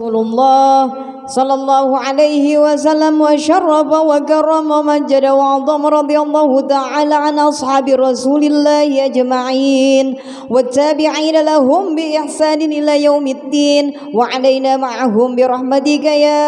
رسول الله صلى الله عليه وسلم وشرف وكرم ومجد وعظم رضي الله تعالى عن أصحاب رسول الله أجمعين والتابعين لهم بإحسان إلى يوم الدين وعلينا معهم برحمتك يا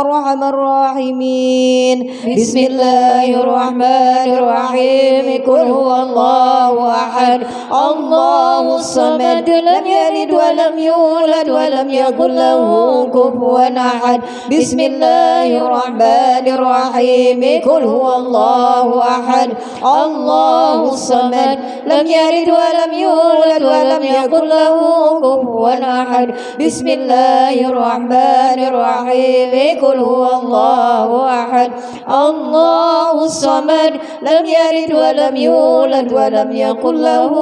أرحم الراحمين. بسم الله الرحمن الرحيم. قل هو الله أحد الله الصمد لم يلد ولم يولد ولم يكن له كفوا أحد. بسم الله الرحمن الرحيم. قل هو الله أحد الله الصمد لم يلد ولم يولد ولم يكن له كفوا أحد. بسم الله الرحمن الرحيم. قل هو الله أحد الله الصمد لم يلد ولم يولد ولم يكن له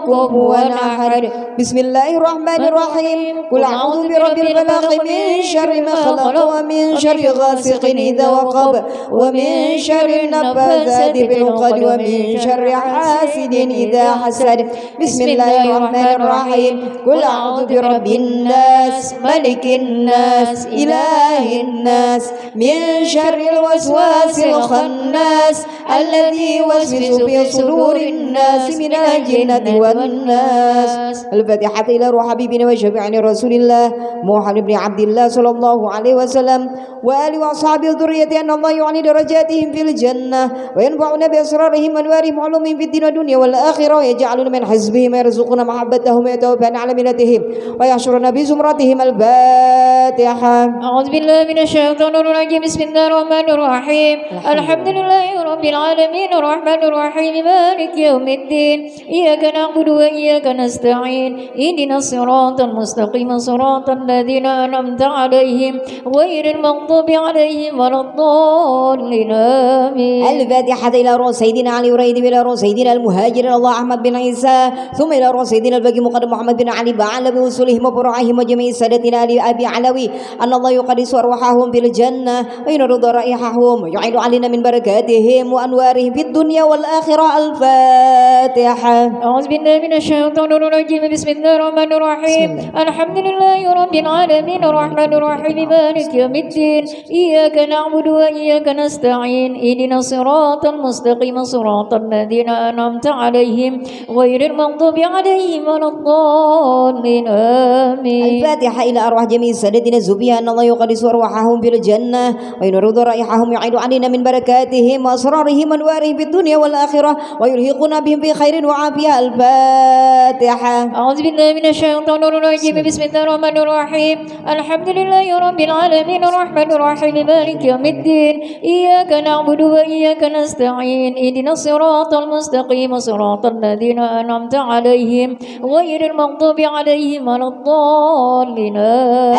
كفوا أحد. بسم الله الرحمن الرحيم. قل أعوذ برب الفلق من شر ما خلق ومن شر غاسق إذا وقب ومن شر النفاثات في العقد ومن شر حاسد إذا حسد. بسم الله الرحمن الرحيم. قل أعوذ برب الناس ملك الناس إله الناس من شر الوسواس الخناس الذي يوسوس في صدور الناس من الجنة والناس. الفاتحة إلى روح حبيبنا وشفيعنا رسول الله محمد بن عبد الله صلى الله عليه وسلم وآله وأصحابه وذريته أن الله يعني درجاتهم في الجنة وينفعنا بأسرارهم وأنوارهم وعلومهم في الدين والدنيا والآخرة ويجعلنا من حزبهم ويرزقنا محبتهم ويتوفانا على ملتهم ويحشرنا بزمرتهم. الفاتحة. أعوذ بالله من الشيطان الرجيم. بسم الله الرحمن الرحيم. الحمد لله رب العالمين الرحمن الرحيم مالك يوم الدين إياك نعبد وإياك نستعين اهدنا الصراط المستقيم صراط الذين أنعمت عليهم غير المغضوب عليهم ولا الضالين آمين. الفاتحة إلى روح سيدنا علي وريد إلى روح سيدنا المهاجر الله أحمد بن عيسى ثم إلى روح سيدنا الباقي مقدم محمد بن علي بعلى بوصولهم وبرعاهم وجميع سادتنا آل أبي علوي أن الله يقدس أرواحهم في الجنة وينرض رائحهم ويعيد علينا من بركاتهم وأنوارهم في الدنيا والآخرة. الفاتحة. أعوذ بالله من الشيطان الرجيم. بسم الله الرحمن الرحيم. الحمد لله رب العالمين الرحمن الرحيم مالك يوم الدين إياك نعبد وإياك نستعين اهدنا الصراط المستقيم صراط الذين أنعمت عليهم غير المغضوب عليهم ولا الضالين آمين. الفاتحة إلى أرواح جميع سادتنا الزبية أن الله يقدس أرواحهم في الجنة وينرض رائحهم يعيد علينا من بركاتهم وأسرارهم وأنوارهم في الدنيا والآخرة ويلحقنا بهم في خير وعافية. الفاتحة. أعوذ بالله من الشيطان الرجيم. بسم الله الرحمن الرحيم. الحمد لله رب العالمين الرحمن الرحيم مالك يوم الدين إياك نعبد وإياك نستعين اهدنا الصراط المستقيم صراط الذين أنعمت عليهم غير المغضوب عليهم ولا الضالين.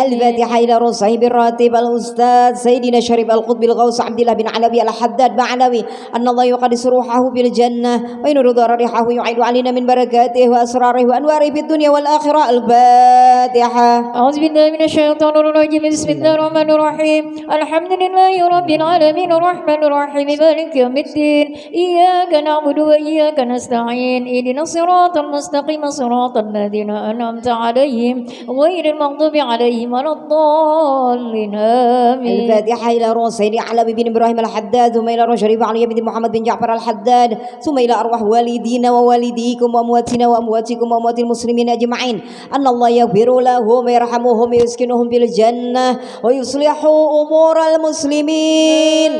الفاتحة إلى روح صاحب الراتب الأستاذ سيدنا شريف القطب الغوث عبد الله بن علوي الحداد بعلوي أن الله يقدس روحه في الجنة وينرض ريحه يعيد علينا من بركاته وأسراره وأنواره في الدنيا والآخرة. الفاتحة. أعوذ بالله من الشيطان الرجيم. بسم الله الرحمن الرحيم. الحمد لله رب العالمين الرحمن الرحيم مالك يوم الدين إياك نعبد وإياك نستعين اهدنا الصراط المستقيم صراط الذين أنعمت عليهم غير المغضوب عليهم ولا الضالين آمين. الفاتحة إلى روح سيدي علوي بن إبراهيم الحداد ثم إلى روح شريف علي بن محمد بن جعفر الحداد ثم إلى أرواح والدينا ووالديكم وأمواتنا وأمواتكم وأموات المسلمين أجمعين أن الله يغفر لهم ويرحمهم ويسكنهم في الجنة ويصلح أمور المسلمين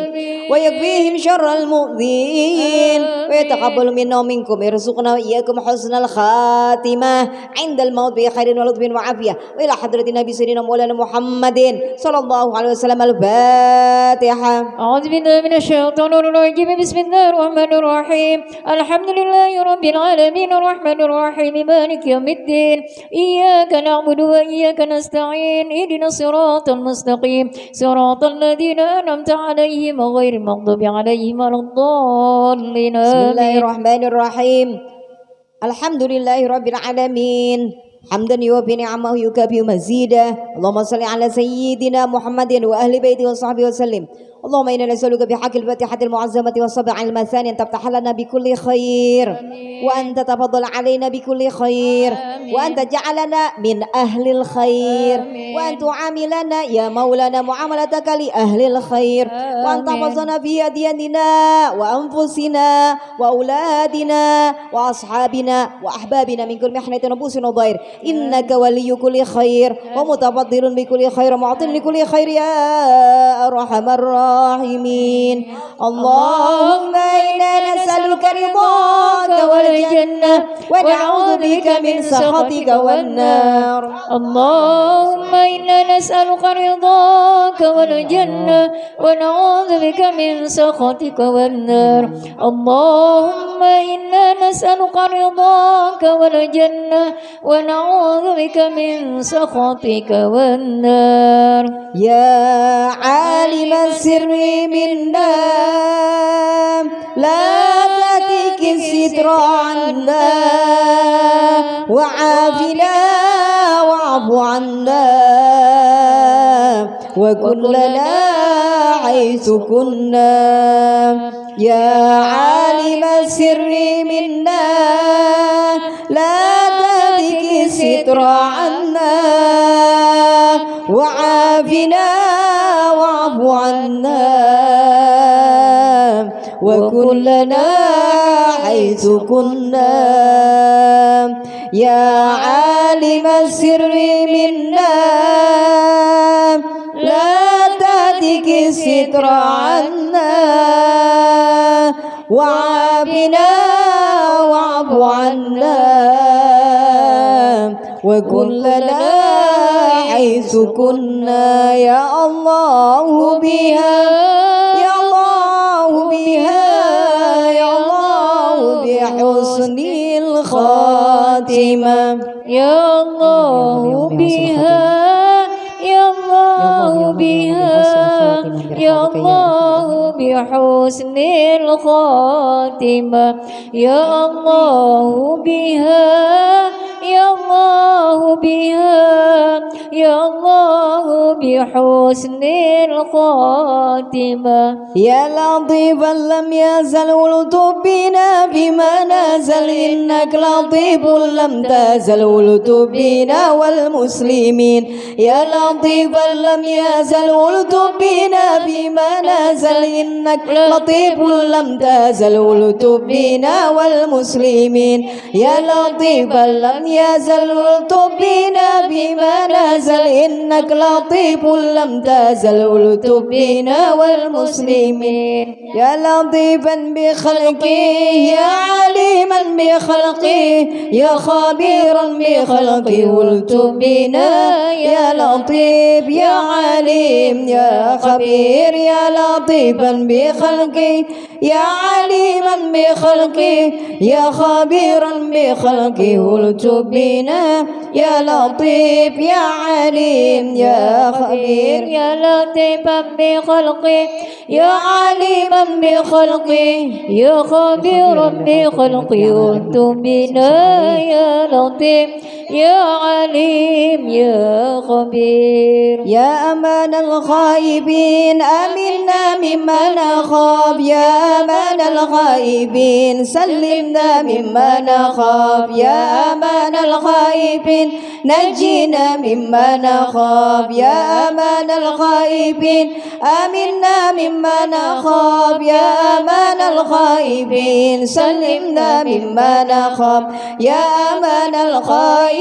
ويكفيهم شر المؤذين ويتقبل منا ومنكم ويرزقنا وإياكم حسن الخاتمة عند الموت بخير ولطف وعافية وإلى حضرة النبي سيدنا مولانا محمد صلى الله عليه وسلم. الفاتحة. أعوذ بالله من الشيطان الرجيم. بسم الله الرحمن الرحيم. الحمد لله رب العالمين الرحمن الرحيم مالك يوم الدين إياك نعبد وإياك نستعين اهدنا الصراط المستقيم صراط الذين أنعمت عليهم غير المغضوب عليهم ولا الضالين. بسم الله الرحمن الرحيم. الحمد لله رب العالمين حمدا يوفي نعمه يكافئ مزيدا. اللهم صل على سيدنا محمد وأهل بيته وصحبه وسلم. اللهم إنا نسألك بحق الفاتحة المعظمة والسبع المثاني أن تفتح لنا بكل خير، وأن تتفضل علينا بكل خير، وأن تجعلنا من أهل الخير، وأن تعاملنا يا مولانا معاملتك لأهل الخير، وأن تحفظنا في أدياننا وأنفسنا وأولادنا وأصحابنا وأحبابنا من كل محنة نبوس وضير، إنك ولي كل خير ومتفضل بكل خير ومعطي لكل خير يا أرحم الراحمين. اللهم إنا نسألك رضاك والجنة ونعوذ بك من سخطك والنار. اللهم إنا نسألك رضاك والجنة ونعوذ بك من سخطك والنار. اللهم إنا نسألك رضاك والجنة ونعوذ بك من سخطك والنار. يا عالم السر منا لا تتك الستر عنا، وعافنا واعف عنا، وكن لنا حيث كنا. يا عالم السر منا لا تتك الستر عنا، وعافنا واعف عنا، وكن لنا حيث كنا. يا عالم السر منا لا تهتك الستر عنا، وعافنا واعف عنا، وكن لنا حيث كنا. يا الله بها، يا الله بها، يا الله بحسن الخاتمة. يا الله بها، يا الله بها، يا الله بحسن الخاتمة. يا الله بها، يا الله بها، يا الله بحسن الخاتمة. يا لطيفا لم يزل ولطف بنا بما نزل، إنك لطيف لم تزل ولطف بنا والمسلمين. يا لطيفا لم يزل ولطف بنا بما نزل، إنك لطيف لم تزل ولطف بنا والمسلمين. يا لطيفا لم يزل ولطف بنا بما نزل، إنك لطيف لم تزل ولطف بنا والمسلمين. يا لطيفا بخلقه، يا عليما بخلقه، يا خبيرا بخلقه ولطف بنا. يا لطيف يا عليم يا خبير، يا لطيفا بخلقه، يا عليما بخلقه، يا خبيرا بخلقه ولطف بنا. يا لطيف يا عليم يا خبير، يا لطيفا بخلقه، يا عليما بخلقه، يا خبيرا بخلقه ولطف بنا. يا لطيف يا عليم يا خبير. يا أمان الخائبين أمنا مما نخاف، يا أمان الخائبين سلمنا مما نخاف. يا أمان الخائبين نجينا مما نخاف. يا أمان الخائبين آمنا مما نخاف. يا أمان الخائبين سلمنا مما نخاف. يا أمان الخائبين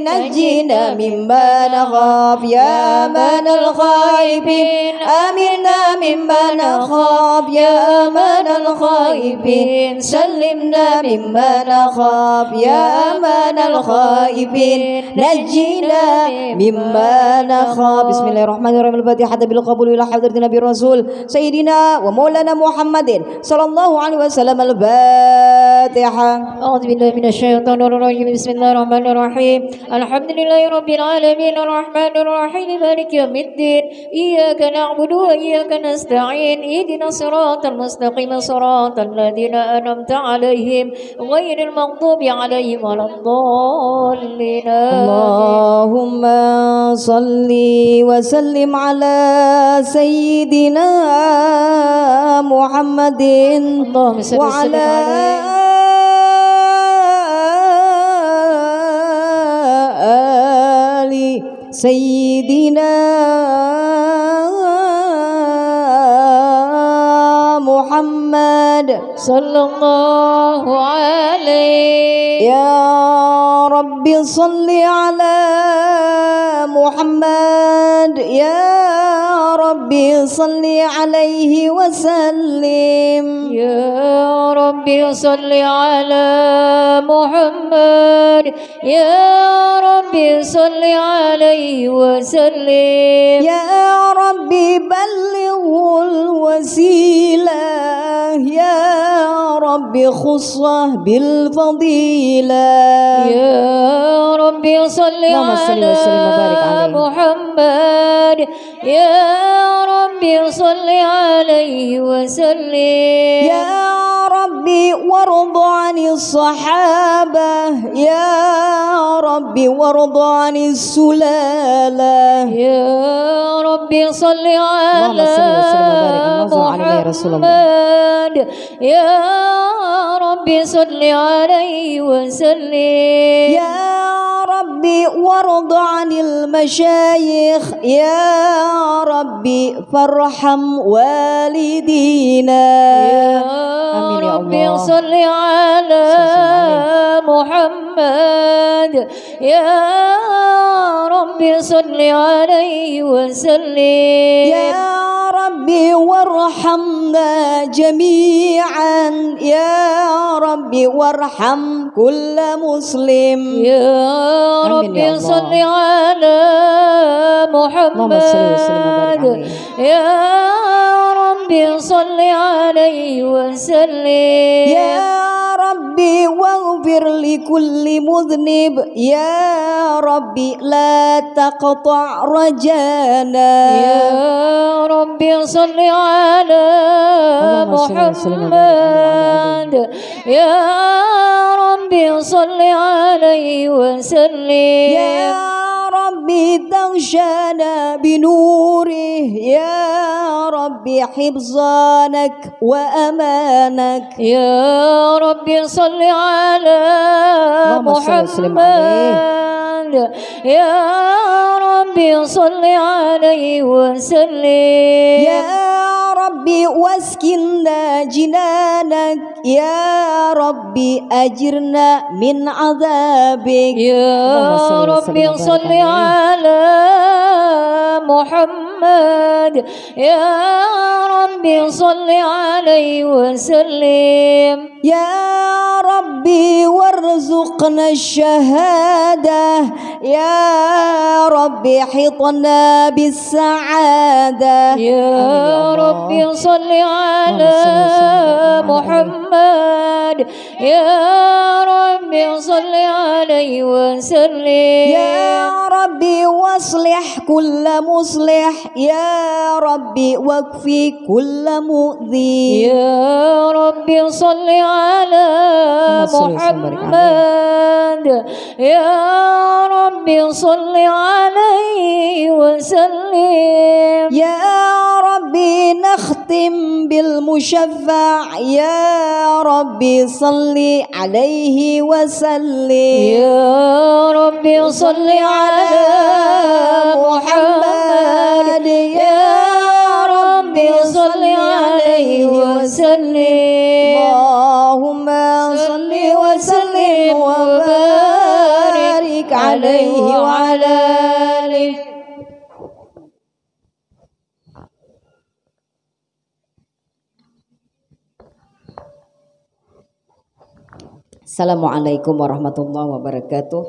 نجينا مما نخاف. يا أمان الخائبين آمنا مما نخاف. يا أمان الخائبين سلمنا مما نخاف. يا أمان الخائبين نجينا مما نخاف. بسم الله الرحمن الرحيم. الفاتحة بالقبول إلى حضرة النبي الرسول سيدنا ومولانا محمد صلى الله عليه وسلم. الفاتحة. أعوذ بالله من الشيطان الرجيم. بسم الله الرحمن الرحيم. الحمد لله رب العالمين الرحمن الرحيم مالك يوم الدين. إياك نعبد وإياك نستعين. اهدنا الصراط المستقيم صراط الذين أنعمت عليهم غير المغضوب عليهم ولا الضالين. الضالين اللهم صل وسلم على سيدنا محمد اللهم صل وسلم وعلى عليه آل سيدنا محمد صلى الله عليه يا رب صل على محمد يا رب صل عليه وسلم يا ربي صل على محمد يا ربي صل عليه وسلم يا ربي بلغه الوسيلة يا ربي خصه بالفضيلة يا ربي صل على محمد يا ربي صل عليه وسلم يا ربي وارض عن الصحابة يا ربي وارض عن السلالة يا ربي صل على محمد يا ربي صل عليه وسلم يا ربي وارض عن المشايخ يا ربي فارحم والدينا يا ربي صل على محمد يا ربي صل عليه وسلم يا ربي وارحمنا جميعا يا ربي وارحم كل مسلم يا ربي صل على محمد يا ربي صل عليه وسلم يا ربي واغفر لكل مذنب يا ربي لا تقطع رجانا يا ربي صل على محمد يا ربي صل عليه وسلم يا ربي تغشانا بنوره يا ربي حفظانك وأمانك يا ربي صل على محمد يا ربي صل عليه وسلم يا ربي واسكننا جنانك يا ربي أجرنا من عذابك يا ربي صل على محمد يا ربي صل عليه وسلم يا ربي وارزقنا الشهادة يا ربي حطنا بالسعادة يا ربي صل على محمد يا ربي صل عليه وسلم يا ربي واصلح كل مصلح يا ربي واكفي كل مؤذي يا ربي صل على محمد يا ربي صل عليه وسلم يا ربي نختم بالمشفع يا ربي صل عليه وسلم يا ربي صل على محمد يا ربي صل عليه وسلم اللهم صل وسلم وبارك عليه وعلى آله. Assalamualaikum warahmatullahi wabarakatuh.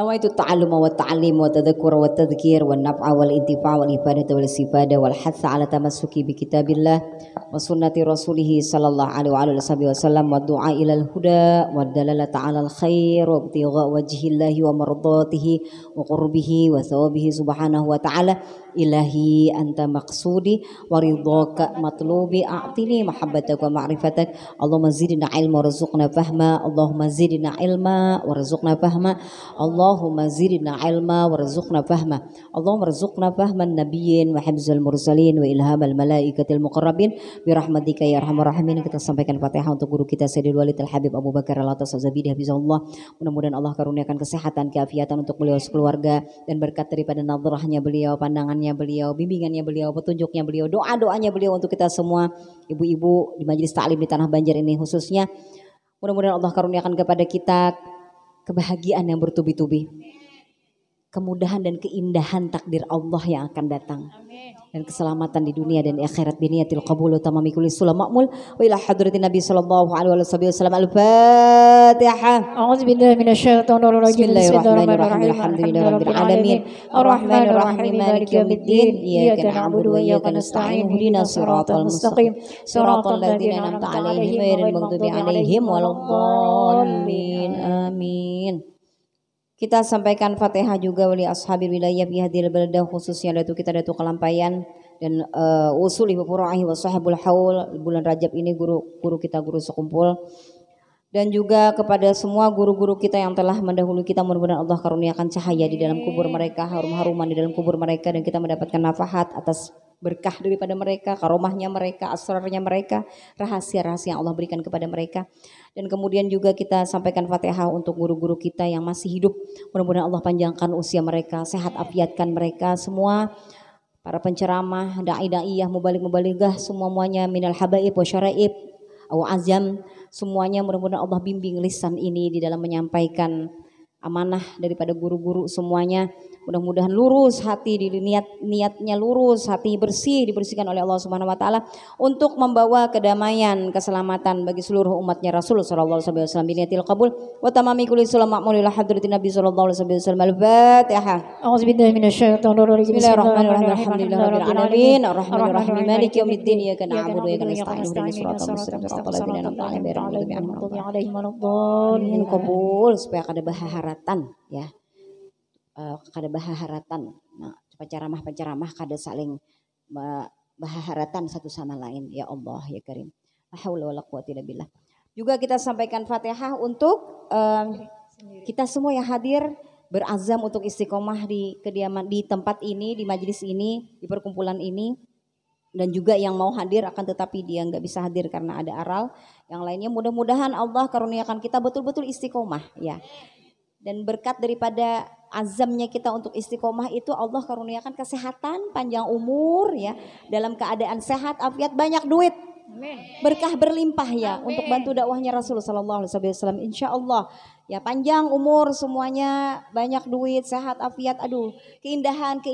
Nawaitu ta'alluma wa ta'lim wa tadhakkura wa tadhkir wa naf'a wal intifa' wal ibadata wal istifada wal hatha ala tamassuki bi kitabillah wa sunnati rasulih sallallahu alaihi wa sallam wa du'a ilal huda wa dalalata ala al khair wa ibtigha wajhillahi wa mardatihi wa qurbihi wa thawabihi subhanahu wa ta'ala. Ilahi anta maqsudi wa ridhaka matlubi a'tini mahabbatak wa ma'rifatak. Allahumma zidna ilma warzuqna fahma. Allahumma zidna ilma warzuqna fahma. Allahumma zidna ilma warzuqna fahma. Allahumma warzuqna fahman nabiyyin wa hifzal mursalin wa ilhamal malaikatil muqarrabin bi rahmatika ya arhamar rahimin. Kita sampaikan Fatihah untuk guru kita Sayyidul Walid Al Habib Abu Bakar Al-Atas Az-Zabidi hafizahullah. Mudah-mudahan Allah karuniakan kesehatan, keafiatan untuk beliau sekeluarga dan berkat daripada nadrahnya beliau, pandangannya beliau, bimbingannya beliau, petunjuknya beliau, doa-doanya beliau untuk kita semua ibu-ibu di majelis taklim di Tanah Banjar ini khususnya. Mudah-mudahan Allah karuniakan kepada kita kebahagiaan yang bertubi-tubi, kemudahan dan keindahan takdir Allah yang akan datang. Amin. Dan keselamatan di dunia dan akhirat biniyatil qabul wa tamami kulli sulam ma'mul wa ila hadratin Nabi sallallahu alaihi wasallam. Al-Fatihah. A'udzu billahi minasyaitonir rajim. Bismillahirrahmanirrahim. Alhamdulillahirabbil alamin. Arrahmanir rahim. Maliki yaumiddin. Iyyaka na'budu wa iyyaka nasta'in. Ihdinas siratal mustaqim. Siratal ladzina an'amta 'alaihim ghairil maghdubi 'alaihim waladdallin. Amin. Kita sampaikan Fatihah juga wali ashabil wilayah fi hadhil baldah, khususnya Datu kita Datu Kelampayan dan usuli furu'ahi wa sahibul haul. Bulan Rajab ini guru kita, guru sekumpul, dan juga kepada semua guru-guru kita yang telah mendahului kita. Mudah-mudahan Allah karuniakan cahaya di dalam kubur mereka, harum-haruman di dalam kubur mereka, dan kita mendapatkan nafahat atas berkah daripada mereka, karomahnya mereka, asrarnya mereka, rahasia-rahasia yang Allah berikan kepada mereka. Dan kemudian juga kita sampaikan Fatihah untuk guru-guru kita yang masih hidup. Mudah-mudahan Allah panjangkan usia mereka, sehat afiatkan mereka semua. Para penceramah, da'i-da'iyah, mubalik-mubaligah, semuanya minal habaib wa syara'ib wa azam, semuanya mudah-mudahan Allah bimbing lisan ini di dalam menyampaikan amanah daripada guru-guru semuanya. Mudah-mudahan lurus hati, niatnya lurus, hati bersih, dibersihkan oleh Allah Subhanahu wa taala untuk membawa kedamaian, keselamatan bagi seluruh umatnya Rasul sallallahu alaihi wasallam. Biniyatil qabul wa tamami kulli sulam ma'mul ila hadratin Nabi sallallahu alaihi wasallam. Al-Fatihah. A'udzu billahi minasyaitonir rajim. Bismillahirrahmanirrahim. Alhamdulillahirabbil alamin. Arrahmanir rahim. Maliki yaumiddin. Iyyaka na'budu wa iyyaka nasta'in. Ihdinas siratal mustaqim. Siratal ladzina an'amta 'alaihim ghairil qabul. Supaya ada baharatan ya. Kada baharatan. Nah, penceramah kada saling baharatan satu sama lain. Ya Allah ya Karim. La haula wala quwwata illa billah. Juga kita sampaikan Fatihah untuk kita semua yang hadir, berazam untuk istiqomah di kediaman, di tempat ini, di majelis ini, di perkumpulan ini. Dan juga yang mau hadir akan tetapi dia nggak bisa hadir karena ada aral yang lainnya. Mudah-mudahan Allah karuniakan kita betul-betul istiqomah ya. Dan berkat daripada azamnya kita untuk istiqomah itu Allah karuniakan kesehatan, panjang umur ya, dalam keadaan sehat, afiat, banyak duit. Berkah berlimpah ya. Amin. Untuk bantu dakwahnya Rasulullah sallallahu alaihi wasallam. Insyaallah ya, panjang umur semuanya, banyak duit, sehat, afiat. Aduh, keindahan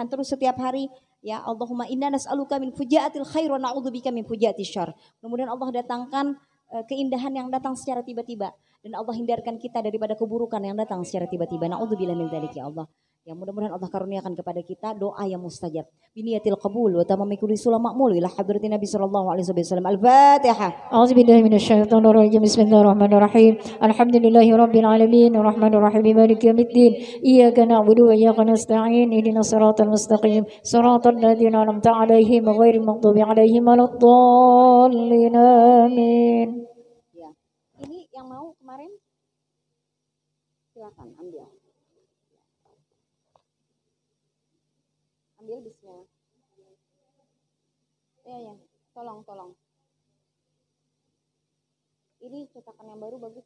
terus setiap hari. Ya Allahumma inna nas'aluka min fujaatil khair wa na'udzubika min fujaatis syarr. Mudah-mudahan Allah datangkan keindahan yang datang secara tiba-tiba, dan Allah hindarkan kita daripada keburukan yang datang secara tiba-tiba. Na'udzubillah min dzalik ya Allah. Ya mudah-mudahan Allah karuniakan kepada kita doa yang mustajab. Biniyatil qabul wa tamami kulli sulam ma'mul ila hadratin Nabi sallallahu alaihi wasallam. Al-Fatihah. A'udzu billahi minasyaitonir rajim. Bismillahirrahmanirrahim. Alhamdulillahirabbil alamin. Arrahmanir rahim. Maliki yaumiddin. Iyyaka na'budu wa iyyaka nasta'in. Ihdinas siratal mustaqim. Siratal ladzina an'amta 'alaihim ghairil maghdubi 'alaihim waladdallin. Amin. Ya. Ini yang mau kemarin silakan ambil. Ambil bismillah. Ya, tolong. Ini cetakan yang baru bagus.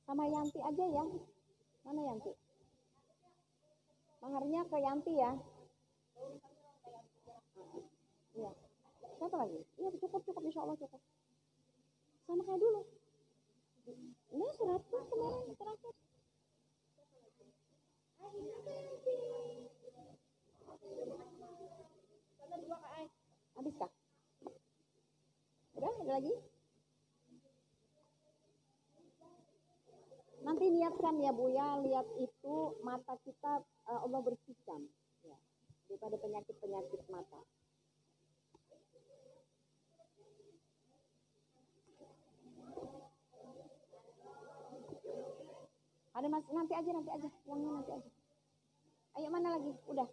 Sama Yanti aja ya. Mana Yanti? Maharnya ke Yanti ya. Iya. Siapa lagi? Iya cukup insya Allah cukup. Sama kayak dulu. Ini 100 kemarin terakhir. Habis kah? Udah ada lagi? Nanti niatkan ya Bu ya, lihat itu mata kita Allah bersihkan ya, daripada penyakit-penyakit mata. Ada Mas, nanti aja, uangnya nanti aja. Ayo mana lagi? Udah.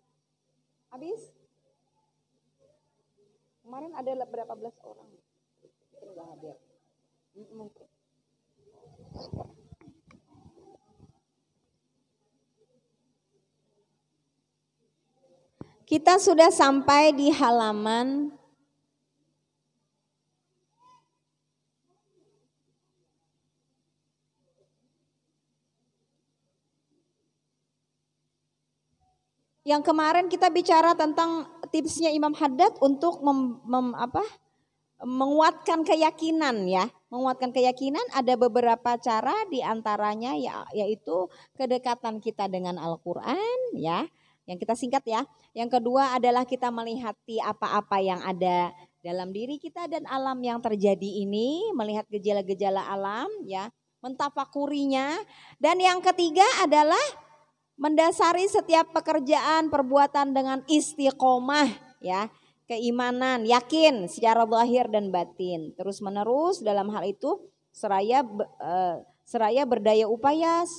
Habis? Kemarin ada berapa belas orang. Mungkin nggak hadir. Mungkin. Kita sudah sampai di halaman yang kemarin kita bicara tentang tipsnya Imam Haddad untuk menguatkan keyakinan ya. Menguatkan keyakinan ada beberapa cara, diantaranya yaitu kedekatan kita dengan Al-Quran ya. Yang kita singkat ya. Yang kedua adalah kita melihati apa-apa yang ada dalam diri kita dan alam yang terjadi ini. Melihat gejala-gejala alam ya. Mentafakurinya. Dan yang ketiga adalah mendasari setiap pekerjaan, perbuatan dengan istiqomah ya. Keimanan, yakin secara zahir dan batin. Terus menerus dalam hal itu seraya berdaya upaya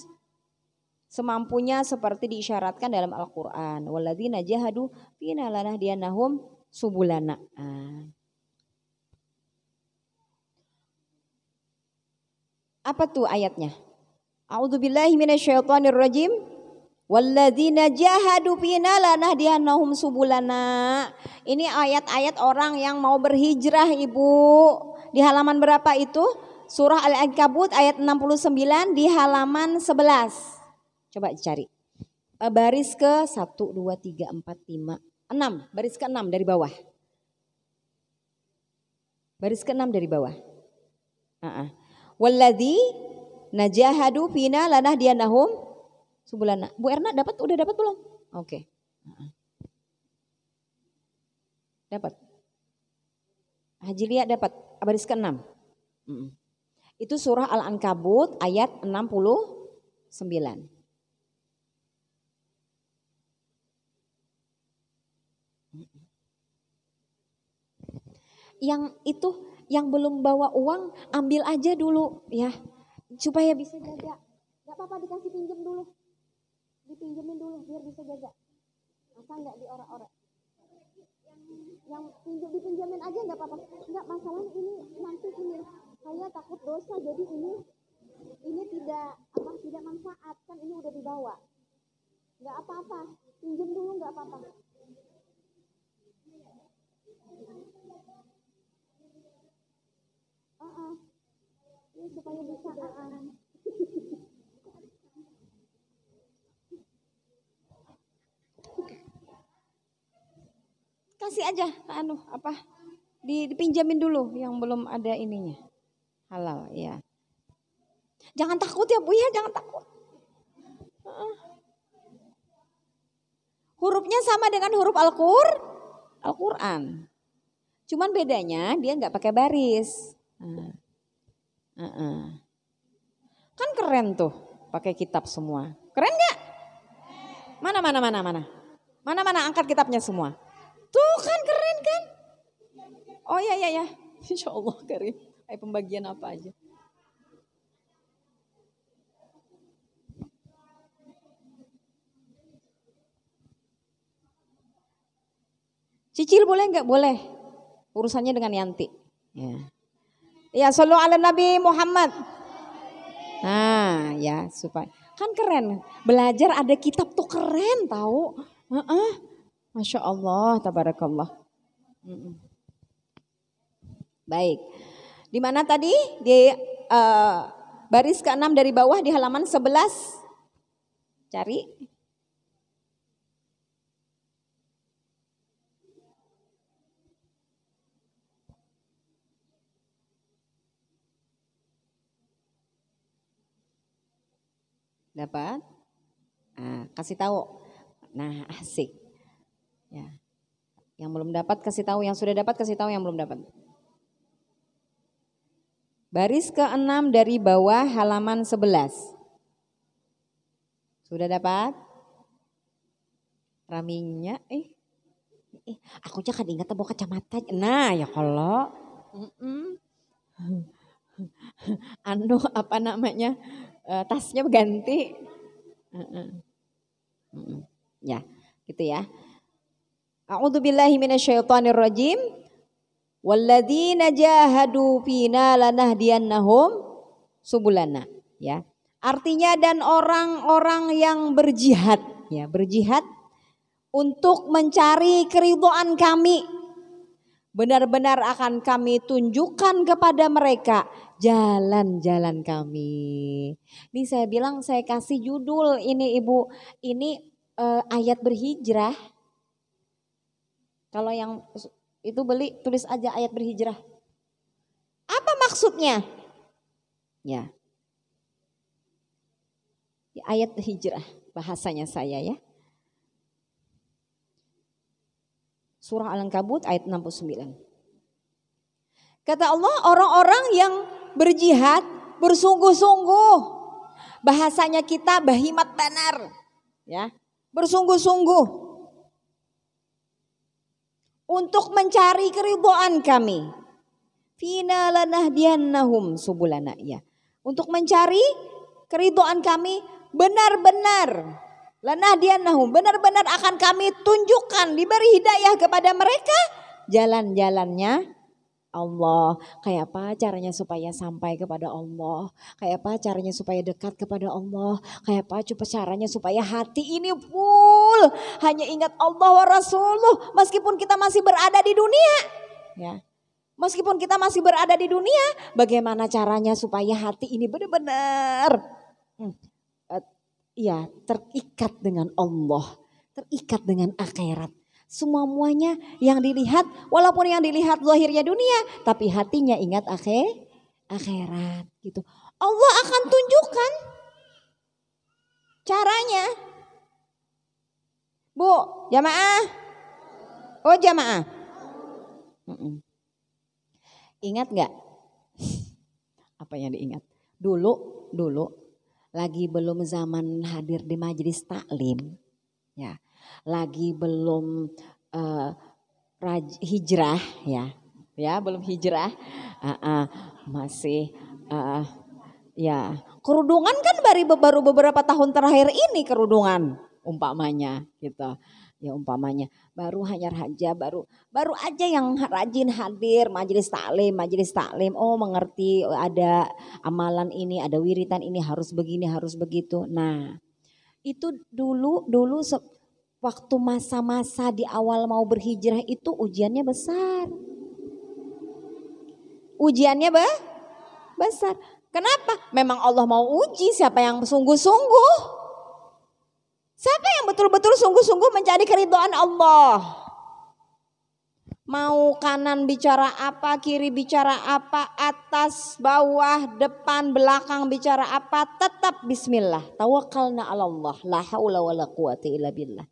semampunya seperti diisyaratkan dalam Al-Quran. Walladzina jahadu fina lanahdiyannahum subulana. Apa tuh ayatnya? A'udzubillahi minasyaitonirrajim. Walladzina jahadu fina lanahdiyannahum subulana. Ini ayat-ayat orang yang mau berhijrah Ibu. Di halaman berapa itu? Surah Al-Ankabut ayat 69 di halaman 11. Coba cari. Baris ke 1, 2, 3, 4, 5, 6. Baris ke 6 dari bawah. Baris ke 6 dari bawah. Walladzina jahadu fina lanahdiyannahum subulana. Bu Erna udah dapat belum? Oke. Dapat. Haji Lia dapat baris ke-6. Itu surah Al-Ankabut ayat 69. Yang itu yang belum bawa uang ambil aja dulu ya. Supaya bisa jaga. Gak apa-apa dikasih pinjam dulu. Dipinjemin dulu biar bisa jaga. Masa nggak diorak-orak? Yang dipinjemin aja nggak apa-apa. Nggak, masalahnya ini nanti ini saya takut dosa, jadi ini tidak manfaat, kan ini udah dibawa. Nggak apa-apa, pinjem dulu nggak apa-apa. Ini supaya bisa. Kasih aja dipinjamin dulu yang belum ada ininya. Halal ya. Jangan takut ya Bu ya, jangan takut. Hurufnya sama dengan huruf Al-Quran. Cuman bedanya dia nggak pakai baris. Kan keren tuh, pakai kitab semua. Keren nggak? Mana angkat kitabnya semua. Tuh kan keren kan? Oh ya. Insya Allah keren. Ayo pembagian apa aja? Cicil boleh nggak? Boleh. Urusannya dengan Yanti. Ya, sallu ala Nabi Muhammad. Nah, ya supaya kan keren. Belajar ada kitab tuh keren tahu. Masya Allah, tabarakallah. Baik. Di mana tadi? Di baris ke-6 dari bawah di halaman 11. Cari. Dapat? Kasih tahu. Nah, asik. Ya. Yang belum dapat kasih tahu, yang sudah dapat kasih tahu yang belum dapat. Baris ke-6 dari bawah halaman 11. Sudah dapat? Raminya aku aja kan ingat bawa kacamata. Nah ya kalau apa namanya tasnya ganti. Ya gitu ya. A'udzubillahi minasyaitonirrajim. Walladzina jahadu fina lanahdiyannahum subulana. Ya. Artinya dan orang-orang yang berjihad, ya, berjihad untuk mencari keridhaan kami, benar-benar akan kami tunjukkan kepada mereka jalan-jalan kami. Ini saya bilang, saya kasih judul ini Ibu, ini ayat berhijrah. Kalau yang itu beli tulis aja ayat berhijrah. Apa maksudnya? Ya. Ayat hijrah bahasanya saya ya. Surah Al-Ankabut ayat 69. Kata Allah, orang-orang yang berjihad bersungguh-sungguh. Bahasanya kita bahimat banar. Ya, bersungguh-sungguh. Untuk mencari keridhaan kami. Fina lanahdiyannahum subulana. Ya. Untuk mencari keridhaan kami benar-benar. Lanahdiyannahum, benar-benar akan kami tunjukkan, diberi hidayah kepada mereka jalan-jalannya Allah. Kayak apa caranya supaya sampai kepada Allah? Kayak apa caranya supaya dekat kepada Allah? Kayak apa caranya supaya hati ini full hanya ingat Allah wa Rasuluh meskipun kita masih berada di dunia. Ya. Meskipun kita masih berada di dunia, bagaimana caranya supaya hati ini benar-benar terikat dengan Allah, terikat dengan akhirat. Semuanya yang dilihat, walaupun yang dilihat zahirnya dunia, tapi hatinya ingat akhirat gitu. Allah akan tunjukkan caranya. Bu, jamaah. Oh jamaah. Ingat gak? Apa yang diingat? Dulu lagi belum zaman hadir di majelis taklim, ya, lagi belum hijrah, ya belum hijrah, masih ya kerudungan kan baru beberapa tahun terakhir ini kerudungan umpamanya gitu. Ya umpamanya baru aja yang rajin hadir majelis taklim, oh mengerti ada amalan ini, ada wiritan ini harus begini, harus begitu. Nah, itu dulu waktu masa-masa di awal mau berhijrah itu ujiannya besar. Ujiannya besar. Kenapa? Memang Allah mau uji siapa yang sungguh-sungguh. Siapa yang betul-betul sungguh-sungguh mencari keridhaan Allah? Mau kanan bicara apa, kiri bicara apa, atas, bawah, depan, belakang bicara apa, tetap bismillah. Tawakkalna 'ala Allah, la haula wala quwata illa billah.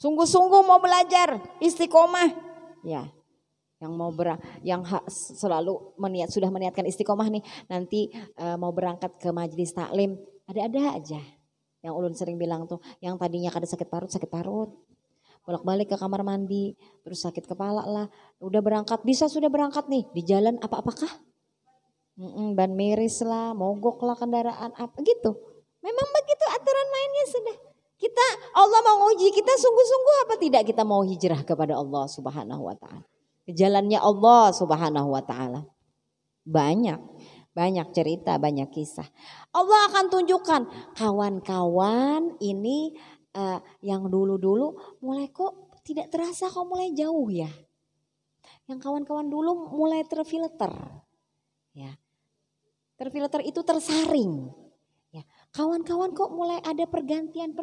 Sungguh-sungguh mau belajar, istiqomah. Ya. Yang selalu sudah meniatkan istiqomah nih, nanti mau berangkat ke majelis taklim, ada aja. Yang ulun sering bilang tuh, yang tadinya kada sakit parut, bolak-balik ke kamar mandi, terus sakit kepala lah, sudah berangkat nih, di jalan apakah? Ban miris lah, mogok lah kendaraan, apa gitu. Memang begitu aturan mainnya sudah. Allah mau uji kita sungguh-sungguh apa tidak kita mau hijrah kepada Allah Subhanahu wa taala. Jalannya Allah Subhanahu wa taala. Banyak cerita, banyak kisah. Allah akan tunjukkan kawan-kawan ini yang dulu-dulu mulai kok tidak terasa kok mulai jauh ya. Yang kawan-kawan dulu mulai terfilter. Ya. Terfilter itu tersaring. Ya. Kawan-kawan kok mulai ada pergantian.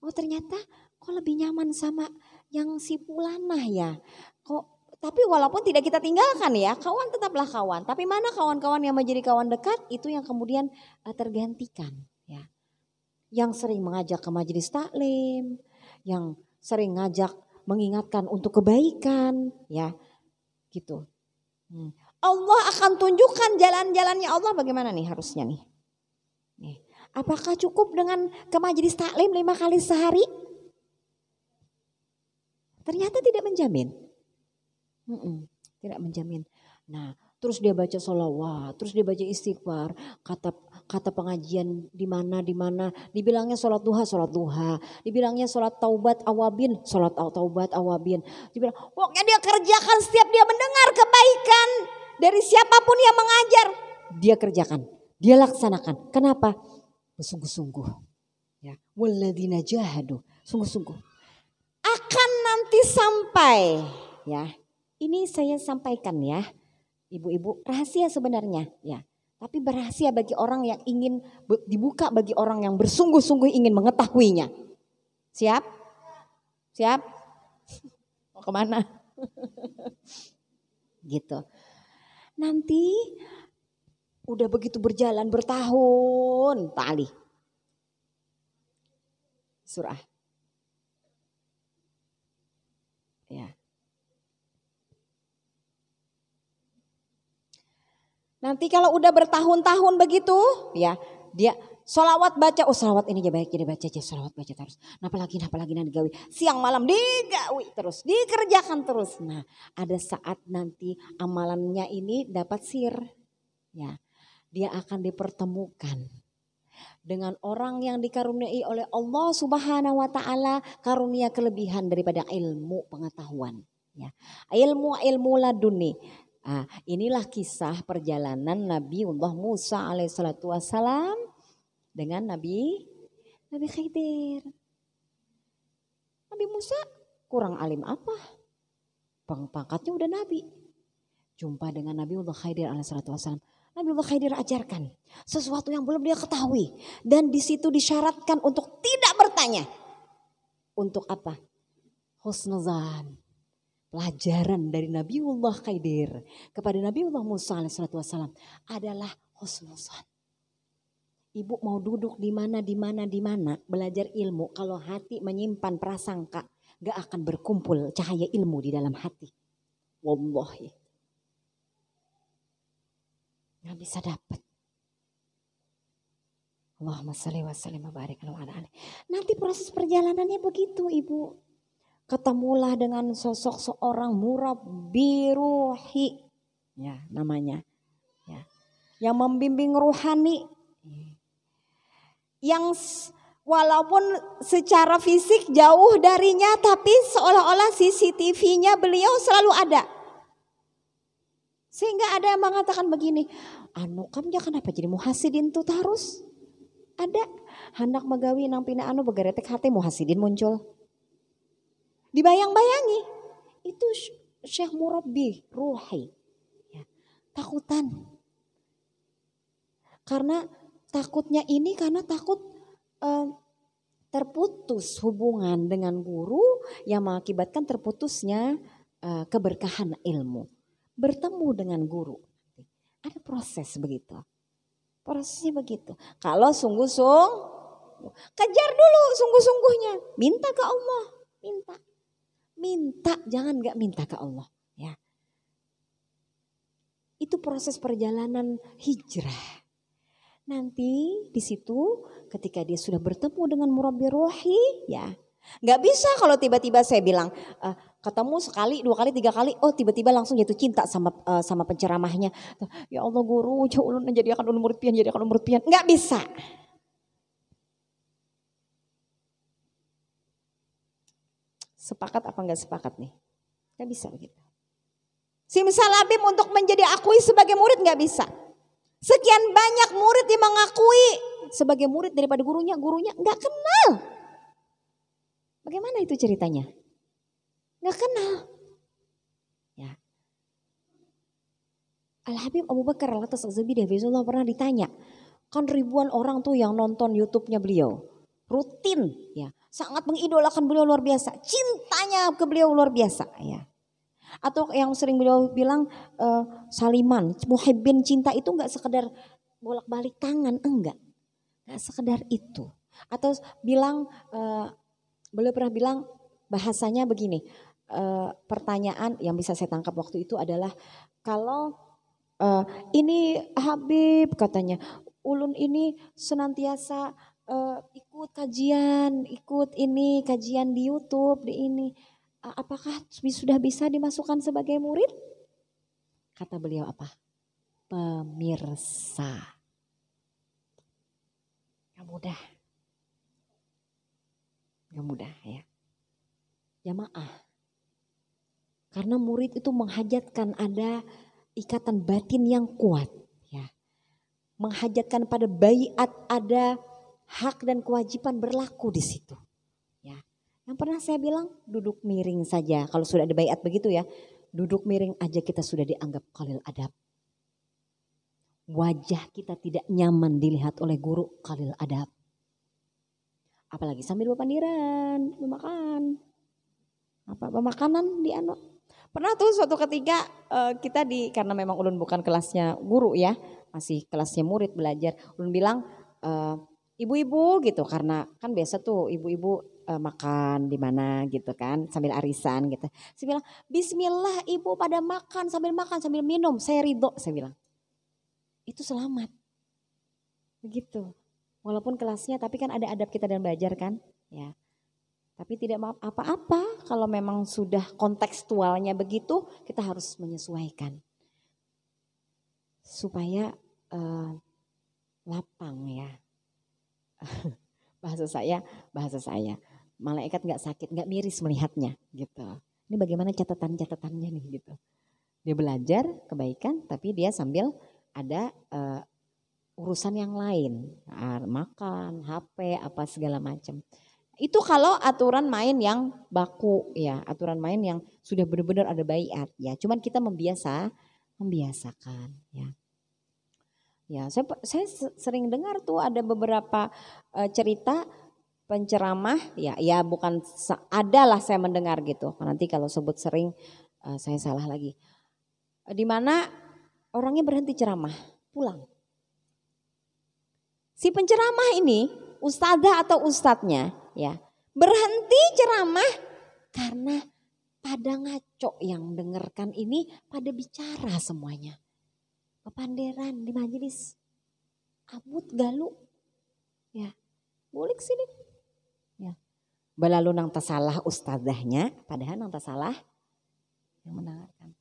Oh ternyata kok lebih nyaman sama yang si Pulanah ya. Tapi walaupun tidak kita tinggalkan ya, kawan tetaplah kawan. Tapi mana kawan-kawan yang menjadi kawan dekat itu yang kemudian tergantikan ya. Yang sering mengajak ke majelis taklim, yang sering ngajak mengingatkan untuk kebaikan ya. Gitu. Allah akan tunjukkan jalan-jalannya Allah bagaimana nih harusnya nih. Apakah cukup dengan ke majelis taklim 5 kali sehari? Ternyata tidak menjamin. Tidak menjamin. Nah, terus dia baca sholawat, terus dia baca istighfar, kata pengajian di mana, dibilangnya sholat duha, dibilangnya sholat taubat awabin, dibilang pokoknya dia kerjakan setiap dia mendengar kebaikan dari siapapun yang mengajar, dia kerjakan, dia laksanakan. Kenapa? Bersungguh-sungguh. Ya, walladzina jahadu, sungguh-sungguh. Akan nanti sampai, ya. Ini saya sampaikan ya, ibu-ibu, rahasia sebenarnya ya. Tapi berhasil bagi orang yang ingin dibuka, bagi orang yang bersungguh-sungguh ingin mengetahuinya. Siap? Siap? Mau kemana? Gitu. Nanti udah begitu berjalan bertahun, Pak Ali. Surah. Ya. Nanti kalau udah bertahun-tahun begitu, ya dia sholawat baca, oh sholawat ini aja baik, jadi baca aja sholawat baca terus. Napa lagi nanti digawi, siang malam digawi terus, dikerjakan terus. Nah ada saat nanti amalannya ini dapat sir, ya dia akan dipertemukan dengan orang yang dikaruniai oleh Allah Subhanahu Wa Taala karunia kelebihan daripada ilmu pengetahuan, ya ilmu laduni. Ah, inilah kisah perjalanan Nabiullah Musa alaihissalatu wassalam dengan Nabi Khidir. Nabi Musa kurang alim apa? Pangkatnya udah Nabi. Jumpa dengan Nabiullah Khidir alaihissalatu wassalam. Nabiullah Khidir ajarkan sesuatu yang belum dia ketahui. Dan di situ disyaratkan untuk tidak bertanya. Untuk apa? Husnuzan. Pelajaran dari Nabiullah Khidir kepada Nabiullah Musa alaihissalam adalah husnuzan. Ibu mau duduk di mana belajar ilmu, kalau hati menyimpan prasangka gak akan berkumpul cahaya ilmu di dalam hati. Wallahi. Gak bisa dapat. Allahumma shalli wa sallim wa barik ala alihi. Nanti proses perjalanannya begitu ibu. Ketemulah dengan sosok seorang murabbi ruhi, ya namanya, ya, yang membimbing ruhani, yang walaupun secara fisik jauh darinya, tapi seolah-olah CCTV-nya beliau selalu ada. Sehingga ada yang mengatakan begini, anu kamnya kenapa jadi muhasidin tuh terus? Ada hendak magawi nang pina anu begaretek hati muhasidin muncul. Dibayang-bayangi itu Syekh Murabbi Ruhi, ya, takutan karena takutnya ini karena takut terputus hubungan dengan guru yang mengakibatkan terputusnya keberkahan ilmu. Bertemu dengan guru ada proses begitu, prosesnya begitu. Kalau sungguh-sungguh kejar dulu sungguh-sungguhnya, minta ke Allah, minta, jangan gak minta ke Allah, ya. Itu proses perjalanan hijrah. Nanti di situ ketika dia sudah bertemu dengan murabbi ruhi, ya. Gak bisa kalau tiba-tiba saya bilang ketemu sekali, 2 kali, 3 kali, oh tiba-tiba langsung jatuh cinta sama penceramahnya. Ya Allah guru, jauh ulun jadikan ulun murid pian, Gak bisa. Sepakat apa enggak sepakat nih? Enggak bisa begitu. Simsalabim untuk menjadi akui sebagai murid enggak bisa. Sekian banyak murid yang mengakui sebagai murid daripada gurunya enggak kenal. Bagaimana itu ceritanya? Enggak kenal. Ya. Al-Habib Abu Bakar Al-Atas Az-Zabidi Hafizullah pernah ditanya. Kan ribuan orang tuh yang nonton YouTube-nya beliau. Rutin ya. Sangat mengidolakan beliau luar biasa. Cintanya ke beliau luar biasa ya. Atau yang sering beliau bilang saliman, muhibbin cinta itu enggak sekedar bolak-balik tangan, enggak. Enggak sekedar itu. Atau bilang beliau pernah bilang bahasanya begini. Pertanyaan yang bisa saya tangkap waktu itu adalah kalau ini Habib katanya ulun ini senantiasa ikut kajian, kajian di YouTube, di ini. Apakah sudah bisa dimasukkan sebagai murid? Kata beliau apa? Pemirsa. Gak mudah. Gak mudah ya. Jamaah. Karena murid itu menghajatkan ada ikatan batin yang kuat. Ya. Menghajatkan pada baiat ada hak dan kewajiban berlaku di situ. Ya. Yang pernah saya bilang duduk miring saja. Kalau sudah ada baiat begitu ya. Duduk miring aja kita sudah dianggap qalil adab. Wajah kita tidak nyaman dilihat oleh guru, qalil adab. Apalagi sambil berpandiran, memakan. Pemakanan di anu. Pernah tuh suatu ketika kita karena memang ulun bukan kelasnya guru ya, masih kelasnya murid belajar. Ulun bilang ibu-ibu gitu, karena kan biasa tuh ibu-ibu makan di mana gitu kan sambil arisan gitu. Saya bilang bismillah ibu pada makan sambil minum, saya ridho, saya bilang. Itu selamat. Begitu. Walaupun kelasnya tapi kan ada adab kita dan belajar kan, ya. Tapi tidak maaf apa-apa kalau memang sudah kontekstualnya begitu, kita harus menyesuaikan. Supaya lapang ya. bahasa saya. Malaikat nggak sakit, nggak miris melihatnya gitu. Ini bagaimana catatannya nih gitu. Dia belajar kebaikan tapi dia sambil ada urusan yang lain, makan, HP, apa segala macam. Itu kalau aturan main yang baku ya, aturan main yang sudah benar-benar ada baiat ya. Cuman kita membiasakan ya. Ya, saya sering dengar tuh ada beberapa cerita penceramah ya bukan adalah saya mendengar gitu. Nanti kalau sebut sering saya salah lagi. Di mana orangnya berhenti ceramah, pulang. Si penceramah ini, ustadzah atau ustadznya ya, berhenti ceramah karena pada ngaco yang dengarkan ini pada bicara semuanya. Kepanderan di majelis, abut galu, ya, bulik sini, ya. Belalu nang tasalah ustadzahnya, padahal nang tasalah yang mendengarkan.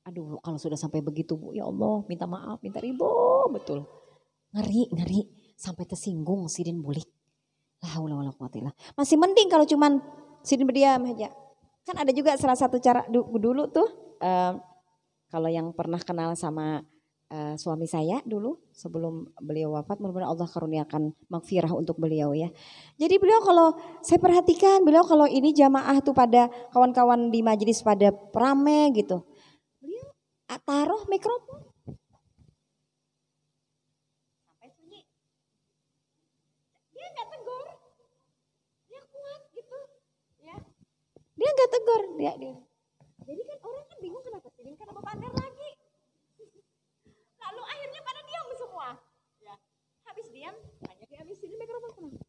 Aduh, kalau sudah sampai begitu Bu, ya Allah, minta maaf, minta ridho, betul. Ngeri, sampai tersinggung sidin bulik. La haula wala quwata illa. Masih mending kalau cuman sidin berdiam aja. Kan ada juga salah satu cara dulu tuh, kalau yang pernah kenal sama suami saya dulu sebelum beliau wafat, mudah-mudahan Allah karuniakan magfirah untuk beliau ya. Jadi beliau kalau saya perhatikan, beliau kalau ini jamaah tuh pada kawan-kawan di majelis pada rame gitu. Beliau taruh mikrofon. Sampai sunyi. Dia gak tegur. Dia kuat gitu. Ya. Dia gak tegur. Dia. Jadi kan orang kan bingung kenapa sih? Kenapa pamer lagi? Lalu akhirnya pada diam semua. Ya. Habis diam, hanya dihabisin mikrofon.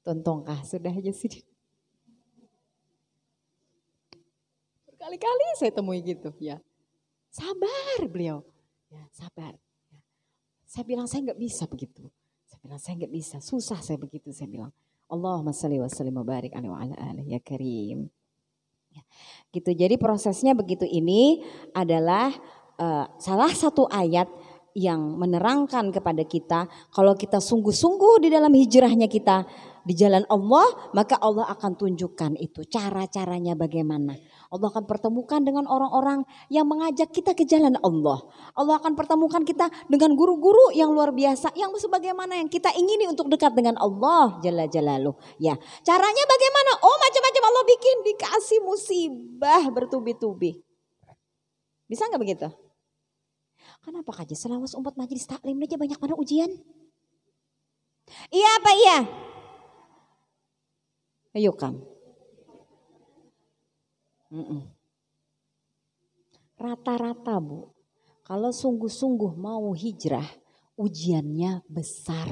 Tontongkah sudah aja sih. Berkali-kali saya temui gitu ya. Sabar beliau. Ya, sabar. Ya. Saya bilang saya nggak bisa begitu. Saya bilang saya nggak bisa. Susah saya begitu saya bilang. Allahumma shalli wa sallim wa barik alaihi wa ala alihi ya karim. Ya. Gitu. Jadi prosesnya begitu ini adalah salah satu ayat yang menerangkan kepada kita kalau kita sungguh-sungguh di dalam hijrahnya kita di jalan Allah, maka Allah akan tunjukkan itu cara-caranya bagaimana. Allah akan pertemukan dengan orang-orang yang mengajak kita ke jalan Allah. Allah akan pertemukan kita dengan guru-guru yang luar biasa yang sebagaimana yang kita ingini untuk dekat dengan Allah Jalla Jalaluh. Ya, caranya bagaimana? Oh, macam-macam Allah bikin, dikasih musibah bertubi-tubi. Bisa nggak begitu? Kenapa aja selawas umat majelis taklim aja banyak mana ujian? Iya apa iya? Ayo kam. Rata-rata Bu, kalau sungguh-sungguh mau hijrah, ujiannya besar.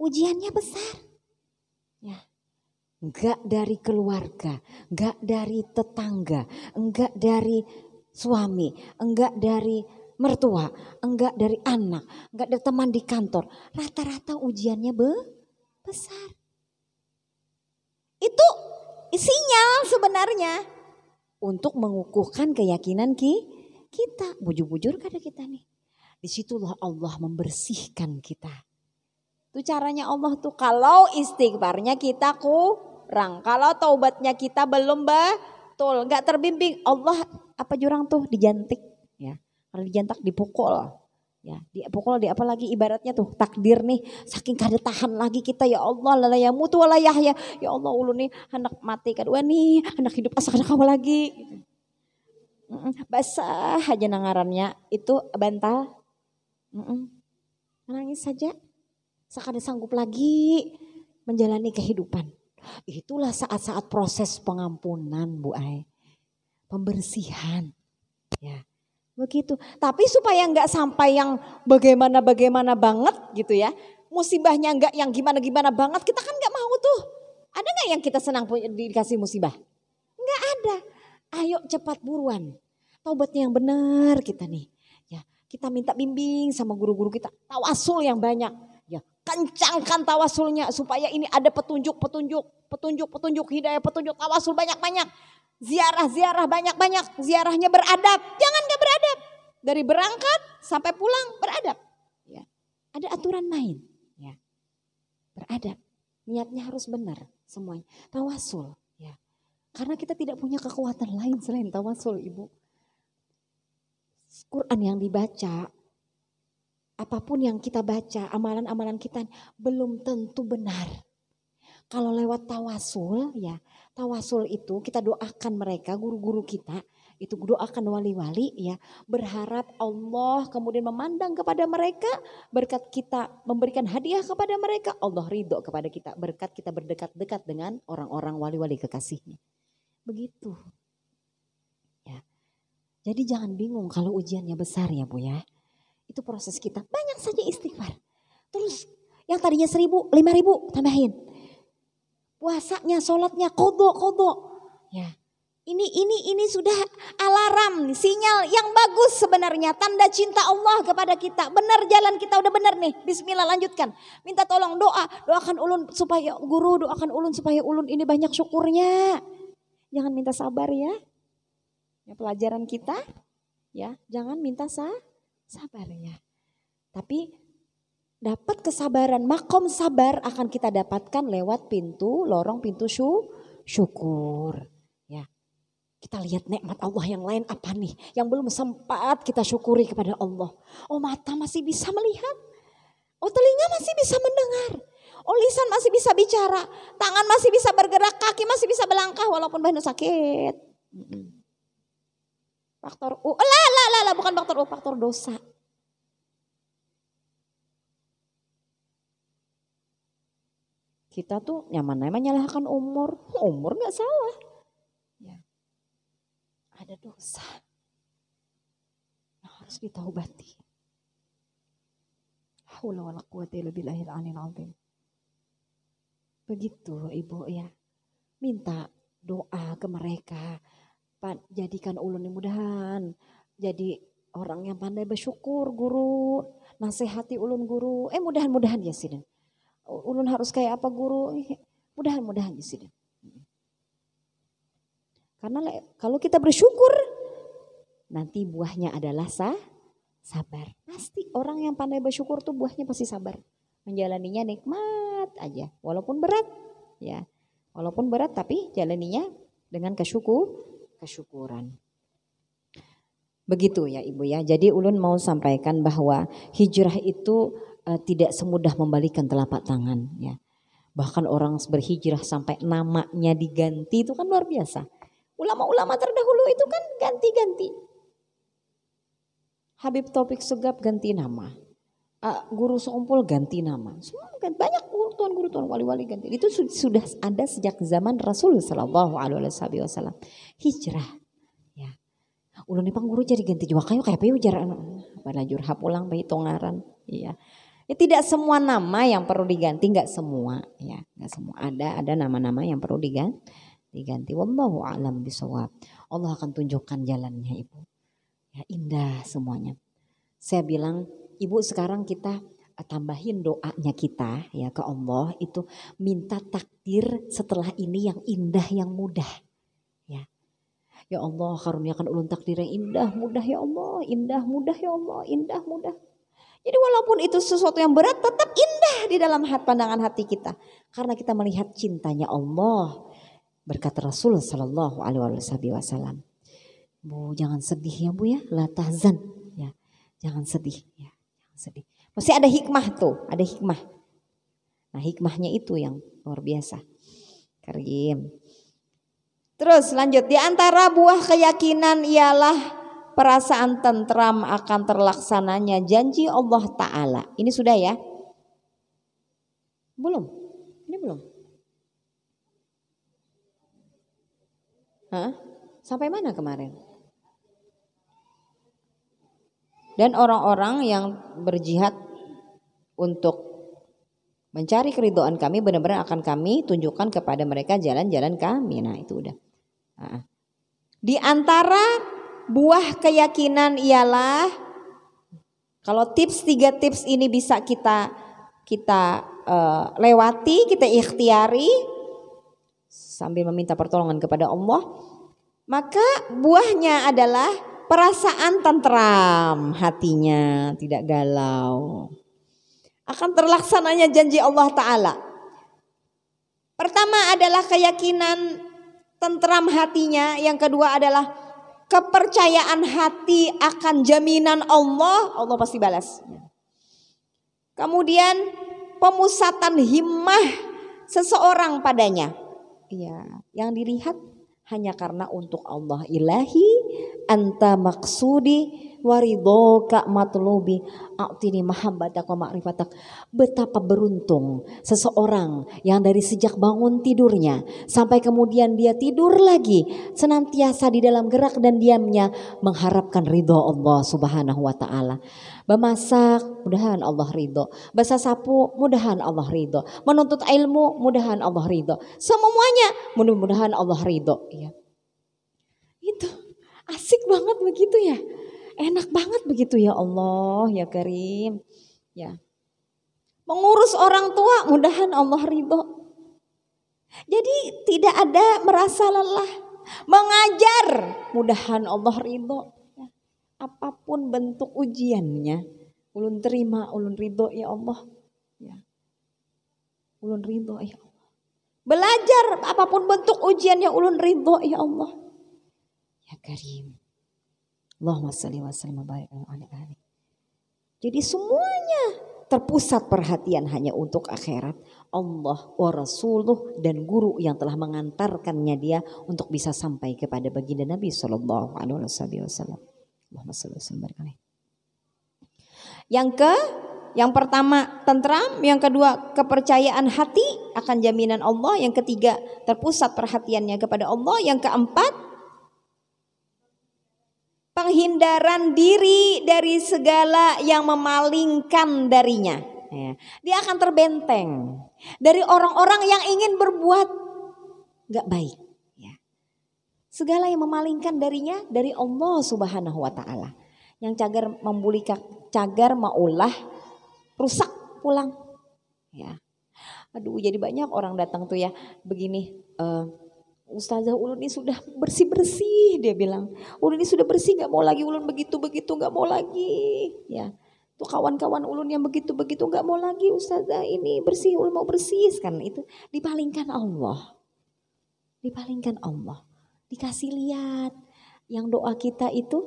Ujiannya besar. Ya. Enggak dari keluarga, enggak dari tetangga, enggak dari suami, enggak dari mertua, enggak dari anak, enggak dari teman di kantor. Rata-rata ujiannya besar. Itu sinyal sebenarnya untuk mengukuhkan keyakinan kita. Bujur-bujur kada kita nih. Disitulah Allah membersihkan kita. Itu caranya Allah tuh, kalau istighfarnya kita kurang, kalau taubatnya kita belum betul, enggak terbimbing, Allah apa jurang tuh dijantik ya. Kalau dijantak dipukul. Ya, dipukul di apa lagi ibaratnya tuh takdir nih, saking kada tahan lagi kita, ya Allah la yamutu wala yahya. Ya Allah ulun nih hendak mati kedua nih, hendak hidup asa kada kawa lagi. Basah aja nangarannya itu bantal. Menangis saja, sakada sanggup lagi menjalani kehidupan. Itulah saat-saat proses pengampunan Bu Ai, pembersihan ya. Begitu. Tapi supaya enggak sampai yang bagaimana banget gitu ya. Musibahnya enggak yang gimana banget. Kita kan enggak mau tuh. Ada enggak yang kita senang dikasih musibah? Enggak ada. Ayo cepat buruan. Taubatnya yang benar kita nih. Ya, kita minta bimbing sama guru-guru kita. Tawasul yang banyak. Ya, kencangkan tawasulnya supaya ini ada petunjuk hidayah, petunjuk tawasul banyak-banyak. Ziarah banyak-banyak, ziarahnya beradab, jangan gak beradab. Dari berangkat sampai pulang beradab. Ya. Ada aturan main, ya. Beradab, niatnya harus benar semuanya. Tawasul, ya. Karena kita tidak punya kekuatan lain selain tawasul, Ibu. Quran yang dibaca, apapun yang kita baca, amalan-amalan kita belum tentu benar. Kalau lewat tawasul ya, tawasul itu kita doakan mereka, guru-guru kita, itu doakan wali-wali ya, berharap Allah kemudian memandang kepada mereka, berkat kita memberikan hadiah kepada mereka, Allah ridho kepada kita, berkat kita berdekat-dekat dengan orang-orang wali-wali kekasihnya. Begitu. Ya. Jadi jangan bingung kalau ujiannya besar ya Bu ya. Itu proses kita, banyak saja istighfar. Terus yang tadinya 1.000, 5.000 tambahin. Puasanya, sholatnya, kodok. Ya, ini sudah alarm, sinyal yang bagus sebenarnya, tanda cinta Allah kepada kita. Benar jalan kita udah benar nih. Bismillah lanjutkan. Minta tolong doakan ulun supaya guru, doakan ulun supaya ulun ini banyak syukurnya. Jangan minta sabar ya. Ya pelajaran kita, ya jangan minta sabar ya. Tapi dapat kesabaran, makom sabar akan kita dapatkan lewat lorong pintu syukur. Ya, kita lihat nikmat Allah yang lain apa nih, yang belum sempat kita syukuri kepada Allah. Oh mata masih bisa melihat, oh telinga masih bisa mendengar, oh lisan masih bisa bicara, tangan masih bisa bergerak, kaki masih bisa melangkah walaupun badan sakit. Faktor U, bukan faktor U, faktor dosa. Kita tuh nyaman menyalahkan umur gak salah. Ya. Ada dosa yang harus ditaubati. Haula wala quwata illa billahil aliyil azim. Begitu Ibu ya. Minta doa ke mereka. Jadikan ulun mudahan jadi orang yang pandai bersyukur guru. Nasihati ulun guru. Mudahan ya Sidin. Ulun harus kayak apa guru, mudahan-mudahan di sini. Karena kalau kita bersyukur, nanti buahnya adalah sabar. Pasti orang yang pandai bersyukur tuh buahnya pasti sabar. Menjalaninya nikmat aja, walaupun berat ya. Walaupun berat tapi jalaninya dengan kesyukuran. Begitu ya Ibu ya. Jadi ulun mau sampaikan bahwa hijrah itu tidak semudah membalikan telapak tangan ya. Bahkan orang berhijrah sampai namanya diganti itu kan luar biasa. Ulama-ulama terdahulu itu kan ganti-ganti. Habib Taufik Segaf ganti nama. Guru Seumpul ganti nama. Semua banyak guru-tuan wali-wali ganti. Itu sudah ada sejak zaman Rasul sallallahu alaihi wasallam. Hijrah ya. Ulun pang guru jadi ganti juga kayak apa ujar balajur hapulang bayi tongaran. Iya. Ya, tidak semua nama yang perlu diganti, enggak semua ya, enggak semua. Ada nama-nama yang perlu diganti. Wallahu a'lam bishawab. Allah akan tunjukkan jalannya Ibu. Ya indah semuanya. Saya bilang, Ibu sekarang kita tambahin doanya kita ya ke Allah itu minta takdir setelah ini yang indah yang mudah. Ya. Ya Allah karuniakan ulun takdir yang indah mudah ya Allah, indah mudah ya Allah, indah mudah. Jadi walaupun itu sesuatu yang berat tetap indah di dalam pandangan hati kita. Karena kita melihat cintanya Allah. Berkata Rasul sallallahu alaihi wasallam. Bu jangan sedih ya Bu ya, la tahzan ya. Jangan sedih ya, jangan sedih. Masih ada hikmah tuh, ada hikmah. Nah, hikmahnya itu yang luar biasa. Karim. Terus lanjut, di antara buah keyakinan ialah perasaan tentram akan terlaksananya janji Allah Ta'ala. Ini sudah ya? Belum? Ini belum? Hah? Sampai mana kemarin? Dan orang-orang yang berjihad untuk mencari keridhaan kami benar-benar akan kami tunjukkan kepada mereka jalan-jalan kami. Nah itu udah. Nah. Di antara buah keyakinan ialah kalau tiga tips ini bisa kita lewati, kita ikhtiari sambil meminta pertolongan kepada Allah, maka buahnya adalah perasaan tentram hatinya, tidak galau. Akan terlaksananya janji Allah Ta'ala. Pertama adalah keyakinan tentram hatinya. Yang kedua adalah kepercayaan hati akan jaminan Allah. Allah pasti balas. Kemudian pemusatan himmah seseorang padanya. Ya, yang dilihat hanya karena untuk Allah. Ilahi anta maksudi waridhoka matlubi a'tini mahabbatak wa ma'rifatak. Betapa beruntung seseorang yang dari sejak bangun tidurnya sampai kemudian dia tidur lagi senantiasa di dalam gerak dan diamnya mengharapkan ridho Allah Subhanahu wa taala. Bemasak, mudahan Allah ridho. Basah sapu, mudahan Allah ridho. Menuntut ilmu, mudahan Allah ridho. Semuanya, mudah-mudahan Allah ridho. Ya. Itu asik banget begitu ya. Enak banget begitu ya Allah, ya Karim. Ya. Mengurus orang tua, mudahan Allah ridho. Jadi tidak ada merasa lelah. Mengajar, mudahan Allah ridho. Apapun bentuk ujiannya, ulun terima, ulun ridho ya Allah. Ya. Ulun ridho ya Allah. Belajar apapun bentuk ujiannya ulun ridho ya Allah. Ya Karim. Allahumma shalli wa sallim wa barik alaihi. Jadi semuanya terpusat perhatian hanya untuk akhirat. Allah wa rasuluh dan guru yang telah mengantarkannya dia untuk bisa sampai kepada baginda Nabi sallallahu alaihi wasallam. Yang pertama tentram, yang kedua kepercayaan hati akan jaminan Allah, yang ketiga terpusat perhatiannya kepada Allah, yang keempat penghindaran diri dari segala yang memalingkan darinya. Dia akan terbenteng dari orang-orang yang ingin berbuat gak baik. Segala yang memalingkan darinya dari Allah Subhanahu wa taala. Yang cagar membuli cagar maulah rusak pulang. Ya. Aduh jadi banyak orang datang tuh ya begini, Ustazah ulun ini sudah bersih-bersih dia bilang. Ulun ini sudah bersih gak mau lagi ulun begitu-begitu gak mau lagi. Ya. Tuh kawan-kawan ulun yang begitu-begitu gak mau lagi Ustazah ini bersih ulun mau bersih kan itu dipalingkan Allah. Dipalingkan Allah. Dikasih lihat yang doa kita itu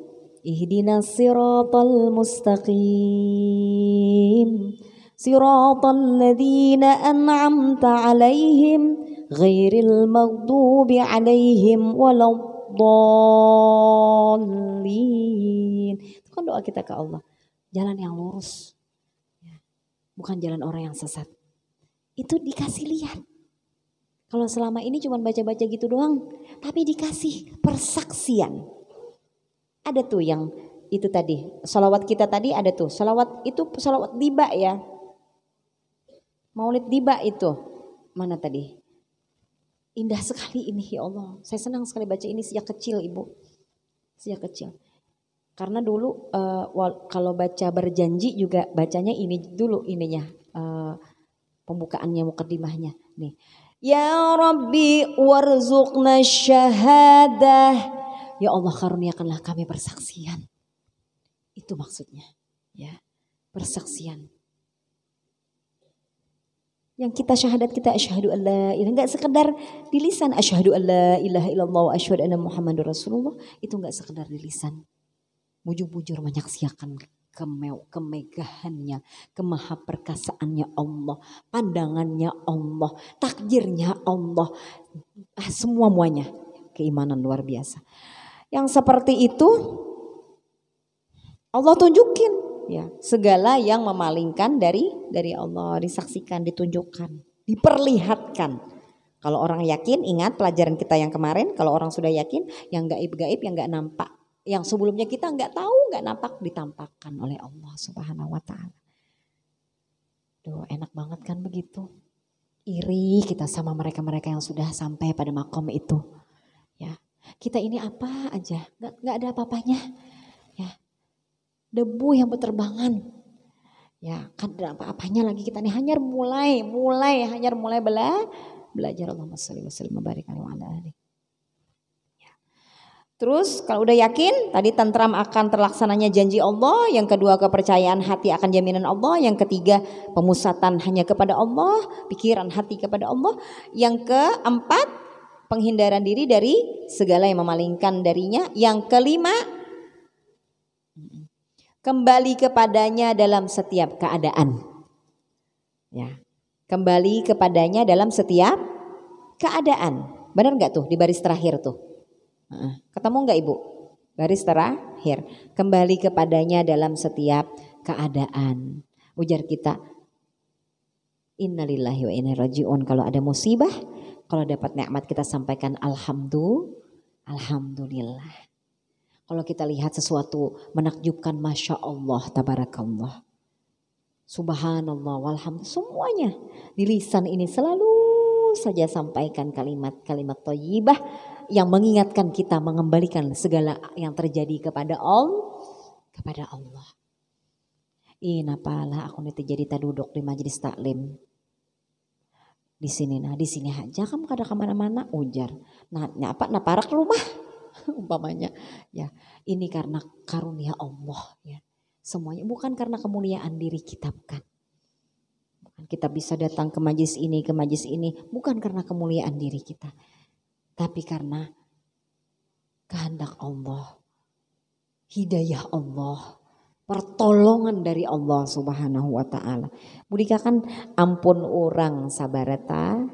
ihdinas siratal mustaqim siratal ladzina an'amta alaihim ghairil maghdubi alaihim waladdallin. Itu kan doa kita ke Allah. Jalan yang lurus. Bukan jalan orang yang sesat. Itu dikasih lihat. Kalau selama ini cuma baca-baca gitu doang, tapi dikasih persaksian. Ada tuh yang itu tadi, sholawat kita tadi ada tuh, sholawat itu sholawat diba ya. Maulid diba itu, mana tadi? Indah sekali ini ya Allah, saya senang sekali baca ini sejak kecil Ibu. Sejak kecil. Karena dulu kalau baca berjanji juga bacanya ini dulu ininya pembukaannya mukaddimahnya nih. Ya Rabbi warzuqna syahadah. Ya Allah karuniakanlah kami persaksian. Itu maksudnya ya, persaksian. Yang kita syahadat kita asyhadu alla ilaha, enggak sekedar di lisan asyhadu alla ilaha illallah wa asyhadu anna muhammadur rasulullah, itu enggak sekedar di lisan. Bujur-bujur menyaksikan kemegahannya, kemahaperkasaannya Allah, pandangannya Allah, takdirnya Allah, semua-muanya keimanan luar biasa. Yang seperti itu Allah tunjukin. Ya, segala yang memalingkan dari Allah disaksikan, ditunjukkan, diperlihatkan. Kalau orang yakin, ingat pelajaran kita yang kemarin, kalau orang sudah yakin, yang gaib-gaib, yang nggak nampak, yang sebelumnya kita nggak tahu, nggak nampak, ditampakkan oleh Allah Subhanahu Wa Taala. Duh, enak banget kan begitu. Iri kita sama mereka-mereka yang sudah sampai pada makom itu. Ya, kita ini apa aja, nggak ada apa-apanya. Ya. Debu yang berterbangan, ya kan apa-apanya lagi kita nih hanya mulai belajar. Allahumma sholli wa sallim wa barik alaihi. Ya. Terus kalau udah yakin tadi tentram akan terlaksananya janji Allah, yang kedua kepercayaan hati akan jaminan Allah, yang ketiga pemusatan hanya kepada Allah, pikiran hati kepada Allah, yang keempat penghindaran diri dari segala yang memalingkan darinya, yang kelima kembali kepadanya dalam setiap keadaan. Ya, kembali kepadanya dalam setiap keadaan. Benar nggak tuh di baris terakhir tuh? Ketemu nggak Ibu? Baris terakhir. Kembali kepadanya dalam setiap keadaan. Ujar kita, innalillahi wa inna ilaihi rajiun. Kalau ada musibah, kalau dapat nikmat kita sampaikan alhamdulillah. Kalau kita lihat sesuatu menakjubkan, Masya Allah, Tabarakallah, Subhanallah, walhamdulillah, semuanya di lisan ini selalu saja sampaikan kalimat-kalimat thayyibah yang mengingatkan kita mengembalikan segala yang terjadi kepada Allah. Napalah aku nanti jadi duduk di majelis taklim. Di sini aja kamu kada kemana-mana ujar. Nah parak rumah. Umpamanya ya, ini karena karunia Allah ya, semuanya bukan karena kemuliaan diri kita, bukan kita bisa datang ke majlis ini bukan karena kemuliaan diri kita, tapi karena kehendak Allah, hidayah Allah, pertolongan dari Allah Subhanahu Wa Taala. Budika kan ampun orang sabarataan,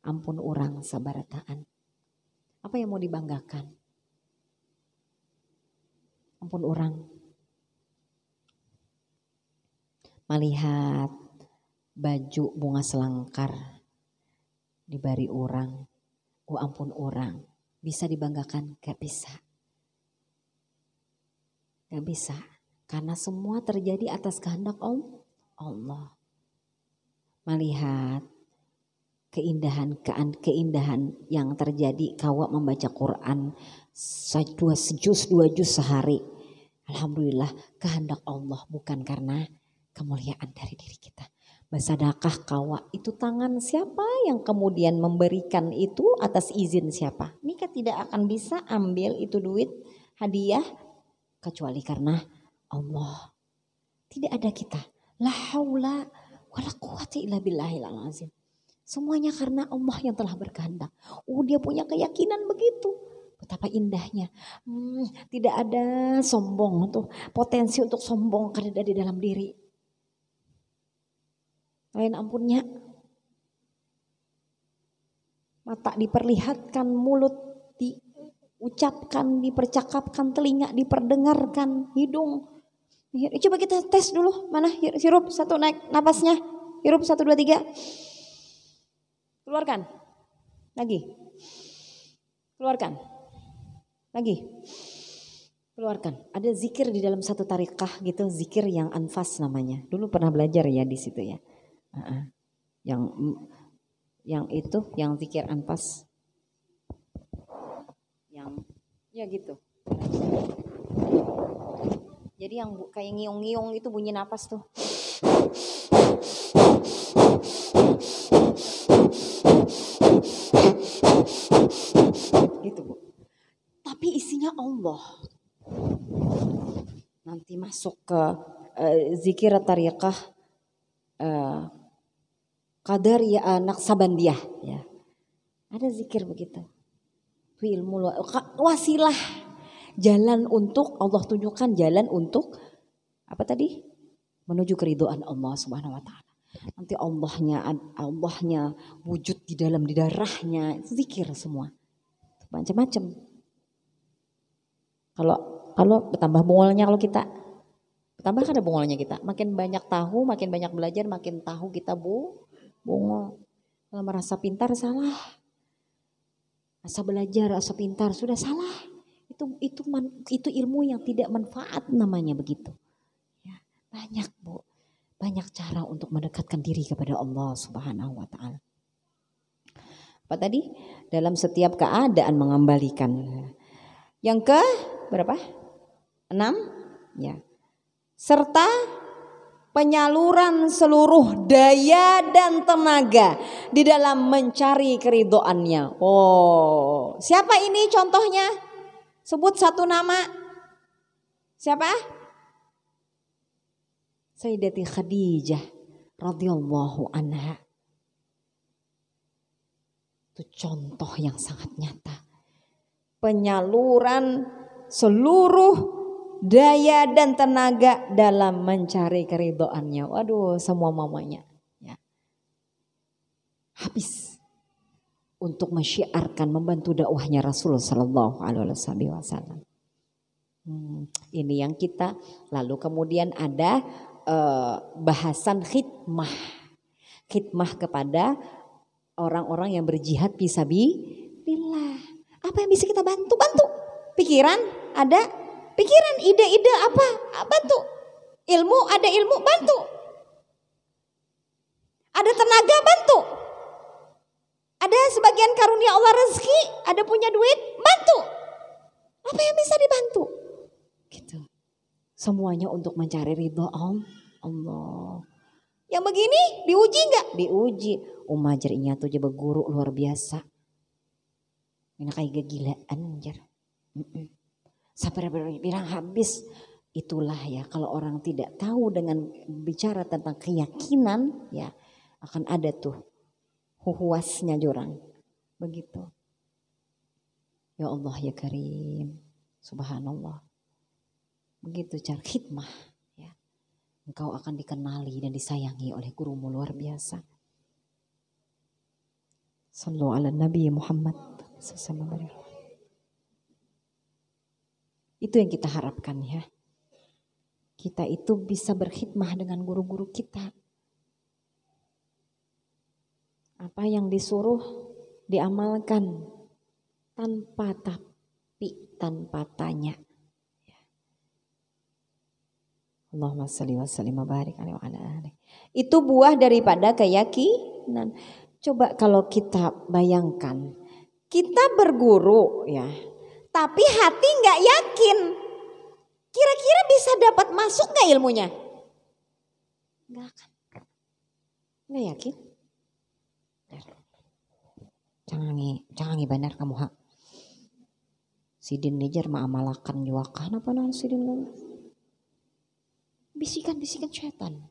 ampun orang sabarataan. Apa yang mau dibanggakan? Ampun orang. Melihat baju bunga selangkar dibari orang. Oh ampun orang. Bisa dibanggakan? Gak bisa. Gak bisa. Karena semua terjadi atas kehendak Allah. Melihat keindahan yang terjadi kawa membaca Quran 2 juz sehari. Alhamdulillah kehendak Allah, bukan karena kemuliaan dari diri kita. Bersedekah kawa itu tangan siapa yang kemudian memberikan itu, atas izin siapa? Mika tidak akan bisa ambil itu duit hadiah kecuali karena Allah. Tidak ada kita. La haula wala quwata illa billahil azim. Semuanya karena Allah yang telah berkehendak. Dia punya keyakinan begitu. Betapa indahnya. Tidak ada sombong tuh, potensi untuk sombong karena ada di dalam diri. Lain ampunnya. Mata diperlihatkan, mulut diucapkan, dipercakapkan, telinga diperdengarkan, hidung. Coba kita tes dulu. Mana hirup satu, naik napasnya. Hirup 1, 2, 3. Keluarkan. Lagi. Keluarkan. Lagi. Keluarkan. Ada zikir di dalam satu tarikah gitu, zikir yang anfas namanya. Dulu pernah belajar ya di situ ya. Yang zikir anfas. Yang ya gitu. Jadi yang kayak ngiung-ngiung itu bunyi napas tuh. Gitu Bu. Tapi isinya Allah. Nanti masuk ke zikir tariqah qadariyah Naqsabandiyah ya. Ada zikir begitu. Itu ilmu wasilah, jalan untuk Allah tunjukkan, jalan untuk apa tadi? Menuju keridhaan Allah Subhanahu wa taala. Nanti Allahnya wujud di dalam di darahnya, itu zikir semua. Macam-macam. Kalau bertambah bungolnya, kalau kita bertambah kan ada bungolnya kita. Makin banyak tahu, makin banyak belajar, makin tahu kita bungol. Kalau merasa pintar salah. Asa belajar, asa pintar sudah salah. Itu ilmu yang tidak manfaat namanya begitu. Ya, banyak Bu. Banyak cara untuk mendekatkan diri kepada Allah Subhanahu wa taala. Apa tadi? Dalam setiap keadaan mengembalikan. Yang ke berapa? 6 ya. Serta penyaluran seluruh daya dan tenaga di dalam mencari keridhoannya. Oh, siapa ini contohnya? Sebut satu nama. Siapa? Sayyidati Khadijah radhiyallahu anha. Itu contoh yang sangat nyata. Penyaluran seluruh daya dan tenaga dalam mencari keridhoannya. Waduh, semua mamanya ya. Habis untuk mensyiarkan, membantu dakwahnya Rasulullah sallallahu alaihi wasallam. Ini yang kita lalu kemudian ada bahasan khidmah. Khidmah kepada orang-orang yang berjihad fisabilillah. Apa yang bisa kita bantu? Pikiran ada, pikiran, ide-ide apa? Bantu. Ilmu, ada ilmu, bantu. Ada tenaga, bantu. Ada sebagian karunia Allah rezeki, ada punya duit, bantu. Apa yang bisa dibantu? Gitu. Semuanya untuk mencari ridho Allah. Yang begini diuji enggak? Diuji. Umajarnya tuh jadi guru luar biasa. Ini kayak kegilaan jar. Sampai bilang habis. Itulah ya, kalau orang tidak tahu dengan bicara tentang keyakinan ya akan ada tuh huhuasnya jurang. Begitu. Ya Allah ya Karim. Subhanallah. Begitu cara khidmah ya. Engkau akan dikenali dan disayangi oleh gurumu luar biasa. Sallu ala Nabi Muhammad. Itu yang kita harapkan ya. Kita itu bisa berkhidmah dengan guru-guru kita. Apa yang disuruh diamalkan tanpa tapi, tanpa tanya. Allahumma salli wa sallim wa barik alaihi wa ala alihi. Itu buah daripada keyakinan. Coba kalau kita bayangkan, kita berguru ya, tapi hati nggak yakin. Kira-kira bisa dapat masuk nggak ilmunya? Nggak akan. Nggak yakin. Jangan benar kamu hak. Sidin nejar ma'amalakan juakan apa nan sidin kamu? Bisikan-bisikan syaitan.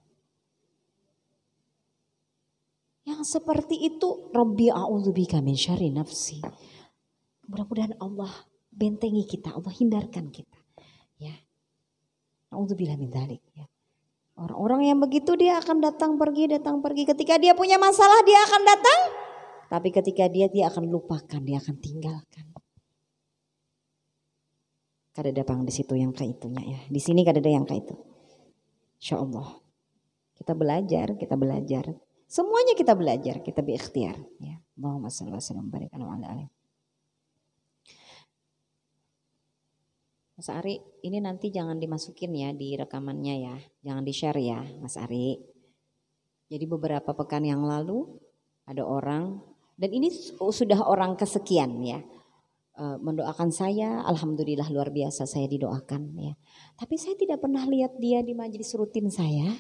Yang seperti itu, Rabbi a'udzubika min syarri nafsi. Mudah-mudahan Allah bentengi kita, Allah hindarkan kita. Ya. A'udzubillah min dzalik ya. Orang-orang yang begitu dia akan datang pergi. Ketika dia punya masalah dia akan datang. Tapi ketika dia akan lupakan, dia akan tinggalkan. Kada datang di situ yang kayak itunya ya. Di sini kada ada yang kayak itu. Insya Allah kita belajar, semuanya kita belajar, kita berikhtiar. Ya, Allahumma shalli wa sallim barik ala alihi. Mas Ari, ini nanti jangan dimasukin ya di rekamannya ya, jangan di share ya, Mas Ari. Jadi beberapa pekan yang lalu ada orang dan ini sudah orang kesekian ya, mendoakan saya, alhamdulillah luar biasa saya didoakan ya. Tapi saya tidak pernah lihat dia di majelis rutin saya.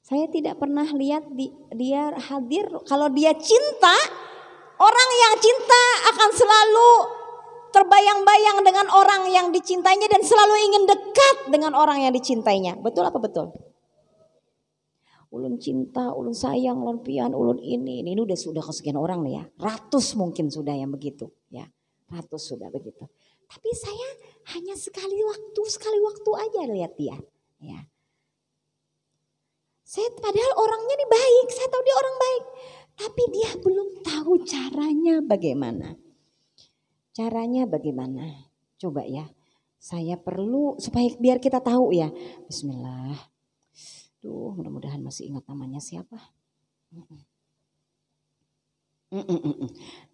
Saya tidak pernah lihat dia hadir. Kalau dia cinta, orang yang cinta akan selalu terbayang-bayang dengan orang yang dicintainya dan selalu ingin dekat dengan orang yang dicintainya. Betul apa betul? Ulun cinta, ulun sayang, ulun pian, ulun ini sudah kesekian orang nih ya. Ratus mungkin sudah yang begitu ya. Ratus sudah begitu. Tapi saya hanya sekali waktu aja lihat dia ya. Saya padahal orangnya nih baik, saya tahu dia orang baik. Tapi dia belum tahu caranya bagaimana. Caranya bagaimana? Coba ya. Saya perlu supaya biar kita tahu ya. Bismillah. Duh, mudah-mudahan masih ingat namanya siapa.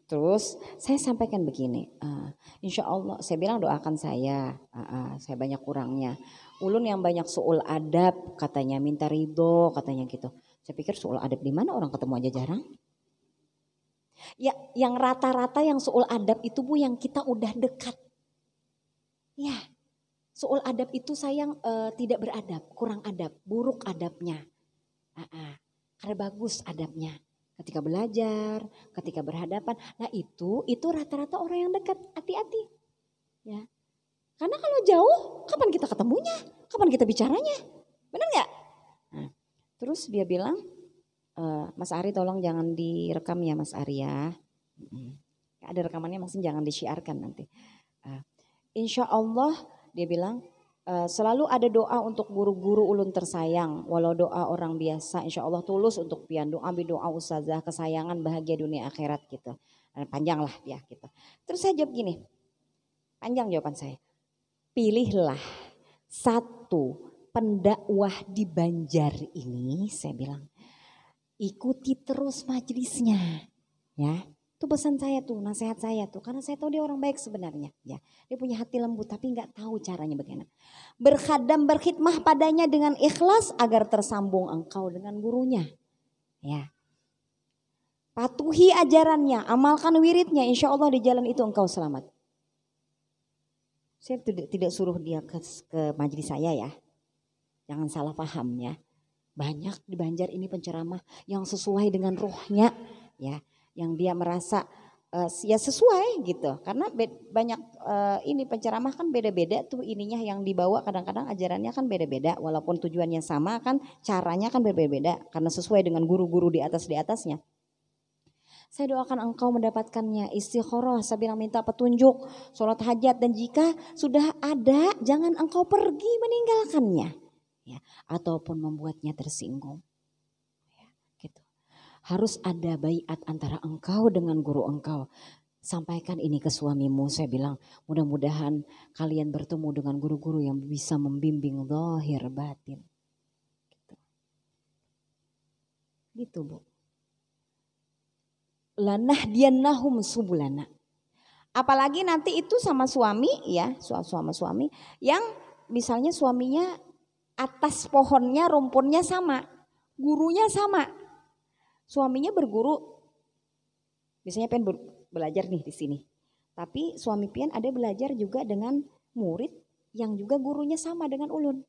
Terus saya sampaikan begini, insya Allah saya bilang doakan saya banyak kurangnya. Ulun yang banyak suul adab katanya, minta ridho katanya gitu. Saya pikir suul adab di mana, orang ketemu aja jarang. Ya, yang rata-rata yang suul adab itu Bu yang kita udah dekat. Ya. Suul adab itu sayang tidak beradab, kurang adab, buruk adabnya. Karena bagus adabnya. Ketika belajar, ketika berhadapan, nah itu rata-rata orang yang dekat, hati-hati. Ya. Karena kalau jauh, kapan kita ketemunya? Kapan kita bicaranya? Benar nggak? Nah, terus dia bilang, Mas Ari tolong jangan direkam ya Mas Ari ya. Ada rekamannya maksudnya jangan disiarkan nanti. Insya Allah dia bilang selalu ada doa untuk guru-guru ulun tersayang. Walau doa orang biasa insya Allah tulus untuk pian. Doa ustazah kesayangan bahagia dunia akhirat gitu. Panjang lah dia gitu. Terus saya jawab gini. Panjang jawaban saya. Pilihlah satu pendakwah di Banjar ini saya bilang. Ikuti terus majelisnya ya. Itu pesan saya tuh, nasihat saya tuh. Karena saya tahu dia orang baik sebenarnya. Ya, dia punya hati lembut tapi nggak tahu caranya bagaimana. Berkhadam, berkhidmah padanya dengan ikhlas agar tersambung engkau dengan gurunya. Ya. Patuhi ajarannya, amalkan wiridnya. Insya Allah di jalan itu engkau selamat. Saya tidak suruh dia ke majelis saya ya. Jangan salah paham ya. Banyak di Banjar ini penceramah yang sesuai dengan rohnya ya. Yang dia merasa ya sesuai gitu. Karena banyak ini penceramah kan beda-beda tuh ininya yang dibawa, kadang-kadang ajarannya kan beda-beda. Walaupun tujuannya sama kan caranya kan berbeda-beda. Karena sesuai dengan guru-guru di atasnya. Saya doakan engkau mendapatkannya, istikharah, saya bilang minta petunjuk, sholat hajat, dan jika sudah ada jangan engkau pergi meninggalkannya. Ya, ataupun membuatnya tersinggung. Harus ada baiat antara engkau dengan guru engkau. Sampaikan ini ke suamimu, saya bilang mudah-mudahan kalian bertemu dengan guru-guru yang bisa membimbing zahir batin. Gitu Bu. Lanahdiyannahum subulana. Apalagi nanti itu sama suami ya, suami yang misalnya suaminya atas pohonnya rumpunnya sama, gurunya sama. Suaminya berguru, biasanya pengen belajar nih di sini. Tapi suami pian ada belajar juga dengan murid yang juga gurunya sama dengan ulun.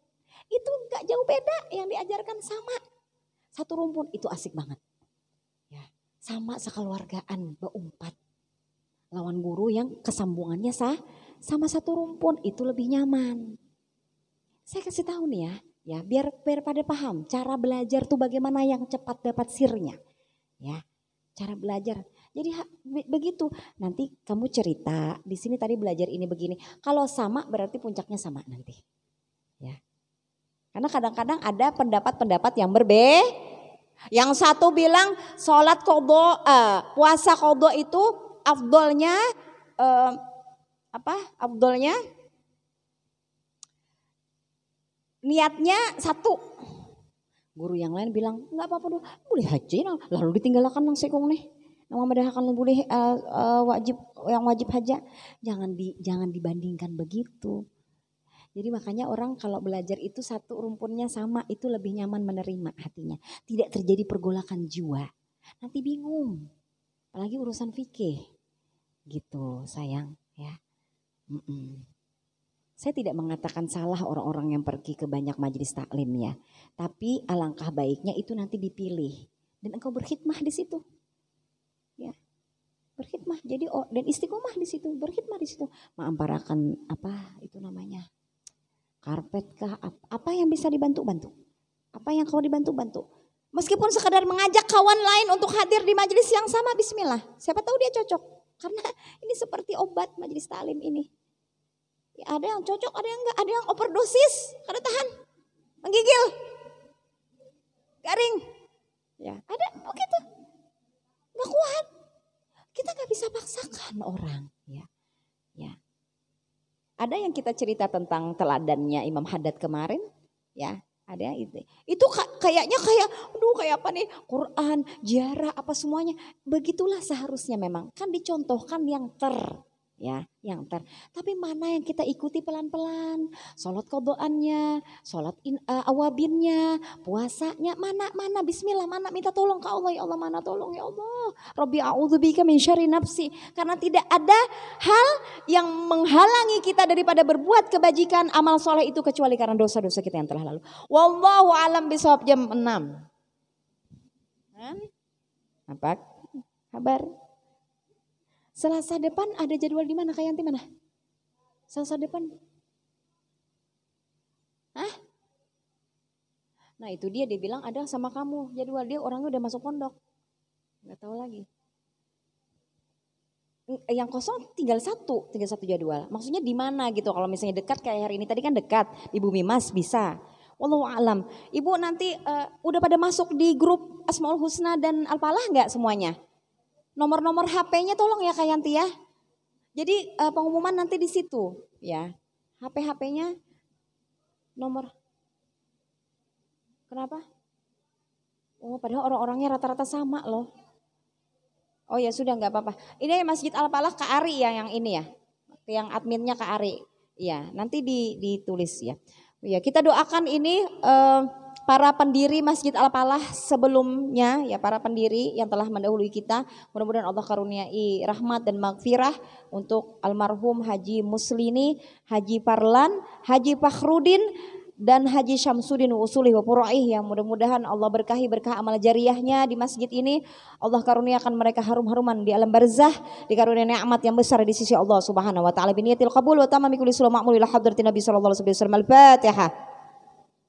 Itu gak jauh beda, yang diajarkan sama. Satu rumpun, itu asik banget. Ya, sama sekeluargaan, berempat. Lawan guru yang kesambungannya sama satu rumpun, itu lebih nyaman. Saya kasih tahu nih ya biar pada paham cara belajar tuh bagaimana yang cepat dapat sirnya. Ya, cara belajar. Jadi begitu. Nanti kamu cerita, di sini tadi belajar ini begini. Kalau sama berarti puncaknya sama nanti. Ya. Karena kadang-kadang ada pendapat-pendapat yang berbeda. Yang satu bilang sholat qadha, puasa qadha itu afdolnya Afdolnya niatnya satu. Guru yang lain bilang nggak apa-apa dulu, boleh haji lalu ditinggalkan nang sekong nih. Nang membedakan boleh wajib haja. Jangan dibandingkan begitu. Jadi makanya orang kalau belajar itu satu rumpunnya sama, itu lebih nyaman menerima hatinya. Tidak terjadi pergolakan jiwa. Nanti bingung. Apalagi urusan fikih. Gitu sayang ya. Saya tidak mengatakan salah orang-orang yang pergi ke banyak majelis taklim ya. Tapi alangkah baiknya itu nanti dipilih. Dan engkau berkhidmah di situ. Ya. Berkhidmah. Jadi dan istiqomah di situ. Berkhidmah di situ. Mengamparakan apa itu namanya. Karpet kah. Apa yang bisa dibantu-bantu. Apa yang kau dibantu-bantu. Meskipun sekadar mengajak kawan lain untuk hadir di majelis yang sama. Bismillah. Siapa tahu dia cocok. Karena ini seperti obat majelis taklim ini. Ya, ada yang cocok, ada yang enggak, ada yang overdosis, kada tahan, menggigil, garing, ya ada begitu, nggak kuat. Kita nggak bisa paksakan orang, ya. Ada yang kita cerita tentang teladannya Imam Haddad kemarin, ya. Ada itu kayaknya kayak apa nih, Quran, ziarah apa semuanya, begitulah seharusnya memang, kan dicontohkan yang tapi mana yang kita ikuti pelan-pelan, sholat qodhoannya, sholat awabinnya, puasanya, mana bismillah, mana minta tolong ke Allah, ya Allah mana tolong ya Allah, Rabbi a'udzubika min syarri nafsi, karena tidak ada hal yang menghalangi kita daripada berbuat kebajikan amal soleh itu kecuali karena dosa-dosa kita yang telah lalu. Wallahu alam bisawab. Jam 6 apa kabar? Selasa depan ada jadwal di mana? Kak Yanti mana? Selasa depan? Hah? Nah itu dia bilang ada sama kamu jadwal, dia orangnya udah masuk pondok. Nggak tahu lagi. Yang kosong tinggal satu jadwal. Maksudnya di mana gitu? Kalau misalnya dekat kayak hari ini tadi kan dekat di Bumi Mas bisa. Wallahu alam. Ibu nanti udah pada masuk di grup Asmaul Husna dan Al-Falah nggak semuanya? Nomor-nomor HP-nya tolong ya Kak Yanti ya. Jadi pengumuman nanti di situ ya. HP-nya nomor. Kenapa? Oh padahal orang-orangnya rata-rata sama loh. Oh ya sudah nggak apa-apa. Ini Masjid Al-Falah Kak Ari ya yang ini ya. Yang adminnya Kak Ari. Iya nanti ditulis ya. Ya kita doakan ini para pendiri Masjid Al-Falah sebelumnya ya, para pendiri yang telah mendahului kita, mudah-mudahan Allah karuniai rahmat dan maghfirah untuk almarhum Haji Muslini, Haji Parlan, Haji Fakhrudin dan Haji Syamsuddin Usuli wa Puraih, yang mudah-mudahan Allah berkahi berkah amal jariyahnya di masjid ini. Allah karuniakan mereka harum-haruman di alam barzah, dikaruniai nikmat yang besar di sisi Allah Subhanahu wa taala. Biniyatil qabul wa tamami kulli sulh ma'mul ila hadratin Nabi sallallahu alaihi wasallam. Al-Fatihah.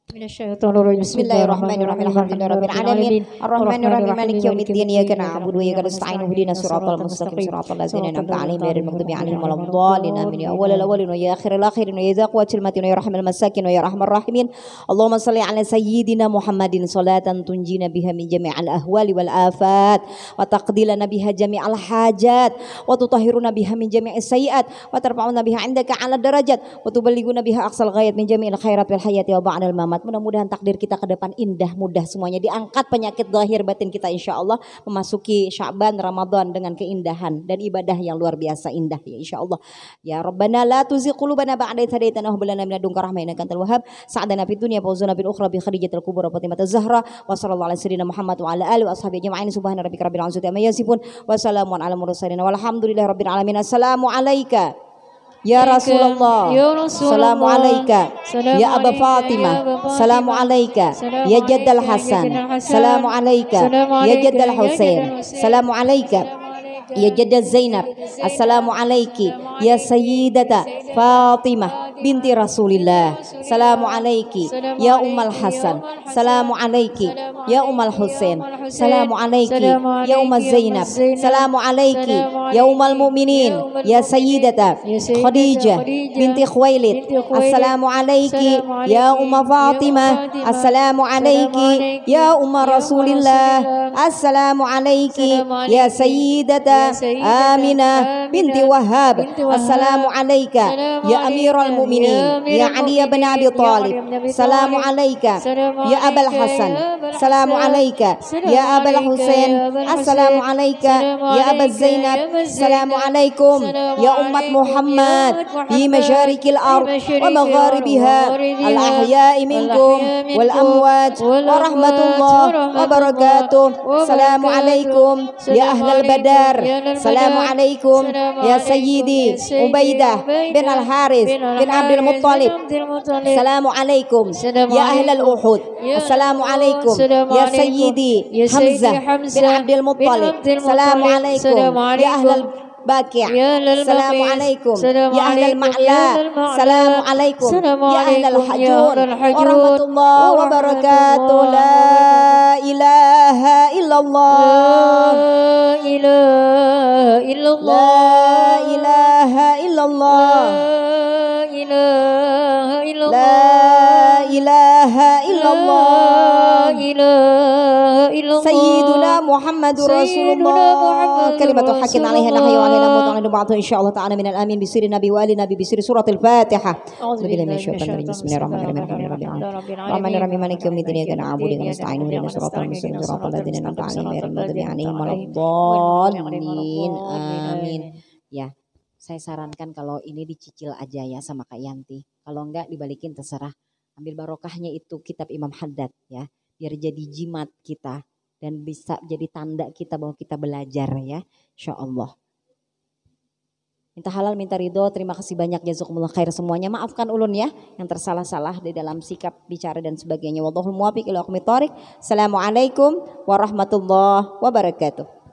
Bismillahirrahmanirrahim. Alhamdulillahirabbil alamin. Arrahmanirrahim. Maliki yaumiddin. Iyyaka na'budu wa iyyaka nasta'in. Ihdinas siratal mustaqim. Siratal ladzina an'amta 'alaihim ghairil maghdubi 'alaihim waladdallin. Amin ya awwalal awwalin wa ya akhiril akhirin wa ya dzal quwwatil matin wa ya rahmal masakin wa ya arhamar rahimin. Allahumma shalli 'ala sayyidina Muhammadin salatan tunjina biha min jami'il ahwali wal afat wa taqdilana biha jami'al hajat wa tutahhiruna biha min jami'is sayyi'at wa tarfa'una biha 'indaka 'ala darajat wa tuballighuna biha aqsal ghayat min jami'il khairat wal hayati wa ba'dal mamat. Mudah-mudahan takdir kita ke depan indah, mudah semuanya, diangkat penyakit zahir batin kita insya Allah, memasuki Sya'ban Ramadan dengan keindahan dan ibadah yang luar biasa indah ya insya Allah. Ya Rabbana la tuzigh qulubana ba'da idh hadaytana wa hab lana min ladunka rahmah innaka antal wahhab. Sa'adana fid dunya wa fawzana bil ukhra bi khadijatil kubra wa Fatimah az-Zahra wa sallallahu ala sayyidina Muhammad wa ala alihi wa ashabihi ajma'in. Subhana rabbika rabbil izzati amma yasifun wa salamun ala mursalin walhamdulillahi rabbil alamin. Assalamu alayka ya Rasulullah, salamu alaika ya Aba Fatimah, salamu alaika ya Jaddal Hasan, salamu alaika ya Jaddal Husain, salamu alaika ya Jaddal Zainab, assalamu alaiki ya Sayyidata Fatimah binti Rasulillah, salamu alaiki ya Ummal Hasan, salamu alaiki ya Ummal Husain, salamu alaiki ya Ummaz Zainab, salamu alaiki ya Ummal Mu'minin ya Sayyidata Khadijah binti Khuwailid, assalamu alaiki ya Umma Fatimah, assalamu alaiki ya Umma Rasulillah, assalamu alaiki ya Sayyidata Aminah binti Wahhab, assalamu alaika ya Amirul المؤمنين يا علي بن أبي طالب سلام عليك يا أبا الحسن سلام عليك يا أبا الحسين السلام عليك يا أبا الزينب السلام عليكم يا أمة محمد في مشارق الأرض ومغاربها الأحياء منكم والأموات ورحمة الله وبركاته السلام عليكم يا أهل البدر السلام عليكم يا سيدي عبيدة بن الحارث بن عبد المطلب السلام عليكم يا أهل الأحد السلام عليكم يا سيدي حمزة بن عبد المطلب السلام عليكم يا أهل الباكع السلام عليكم يا أهل المعلى السلام عليكم يا أهل الحجون ورحمة الله وبركاته لا إله إلا الله لا إله إلا الله لا إله إلا الله لا إله إلا الله لا إله إلا الله لا إله إلا الله سيدنا محمد رسول الله كلمة حق عليها نحيا وعلينا موت علينا بعض إن شاء الله تعالى من الآمين بسر النبي وآل النبي بسر سورة الفاتحة أعوذ بالله من الشيطان الرجيم بسم الله الرحمن الرحيم الرحمن الرحيم مالك يوم الدين إياك نعبد وإياك نستعين اهدنا الصراط المستقيم صراط الذين أنعمت عليهم غير المغضوب عليهم ولا الضالين آمين. Ya, saya sarankan kalau ini dicicil aja ya sama Kak Yanti. Kalau enggak dibalikin terserah. Ambil barokahnya itu kitab Imam Haddad ya. Biar jadi jimat kita dan bisa jadi tanda kita bahwa kita belajar ya. Insya Allah. Minta halal, minta ridho. Terima kasih banyak jazakumullah khair semuanya. Maafkan ulun ya yang tersalah-salah di dalam sikap bicara dan sebagainya. Wallahul muwaffiq ila aqwamit thoriq. Assalamualaikum warahmatullahi wabarakatuh.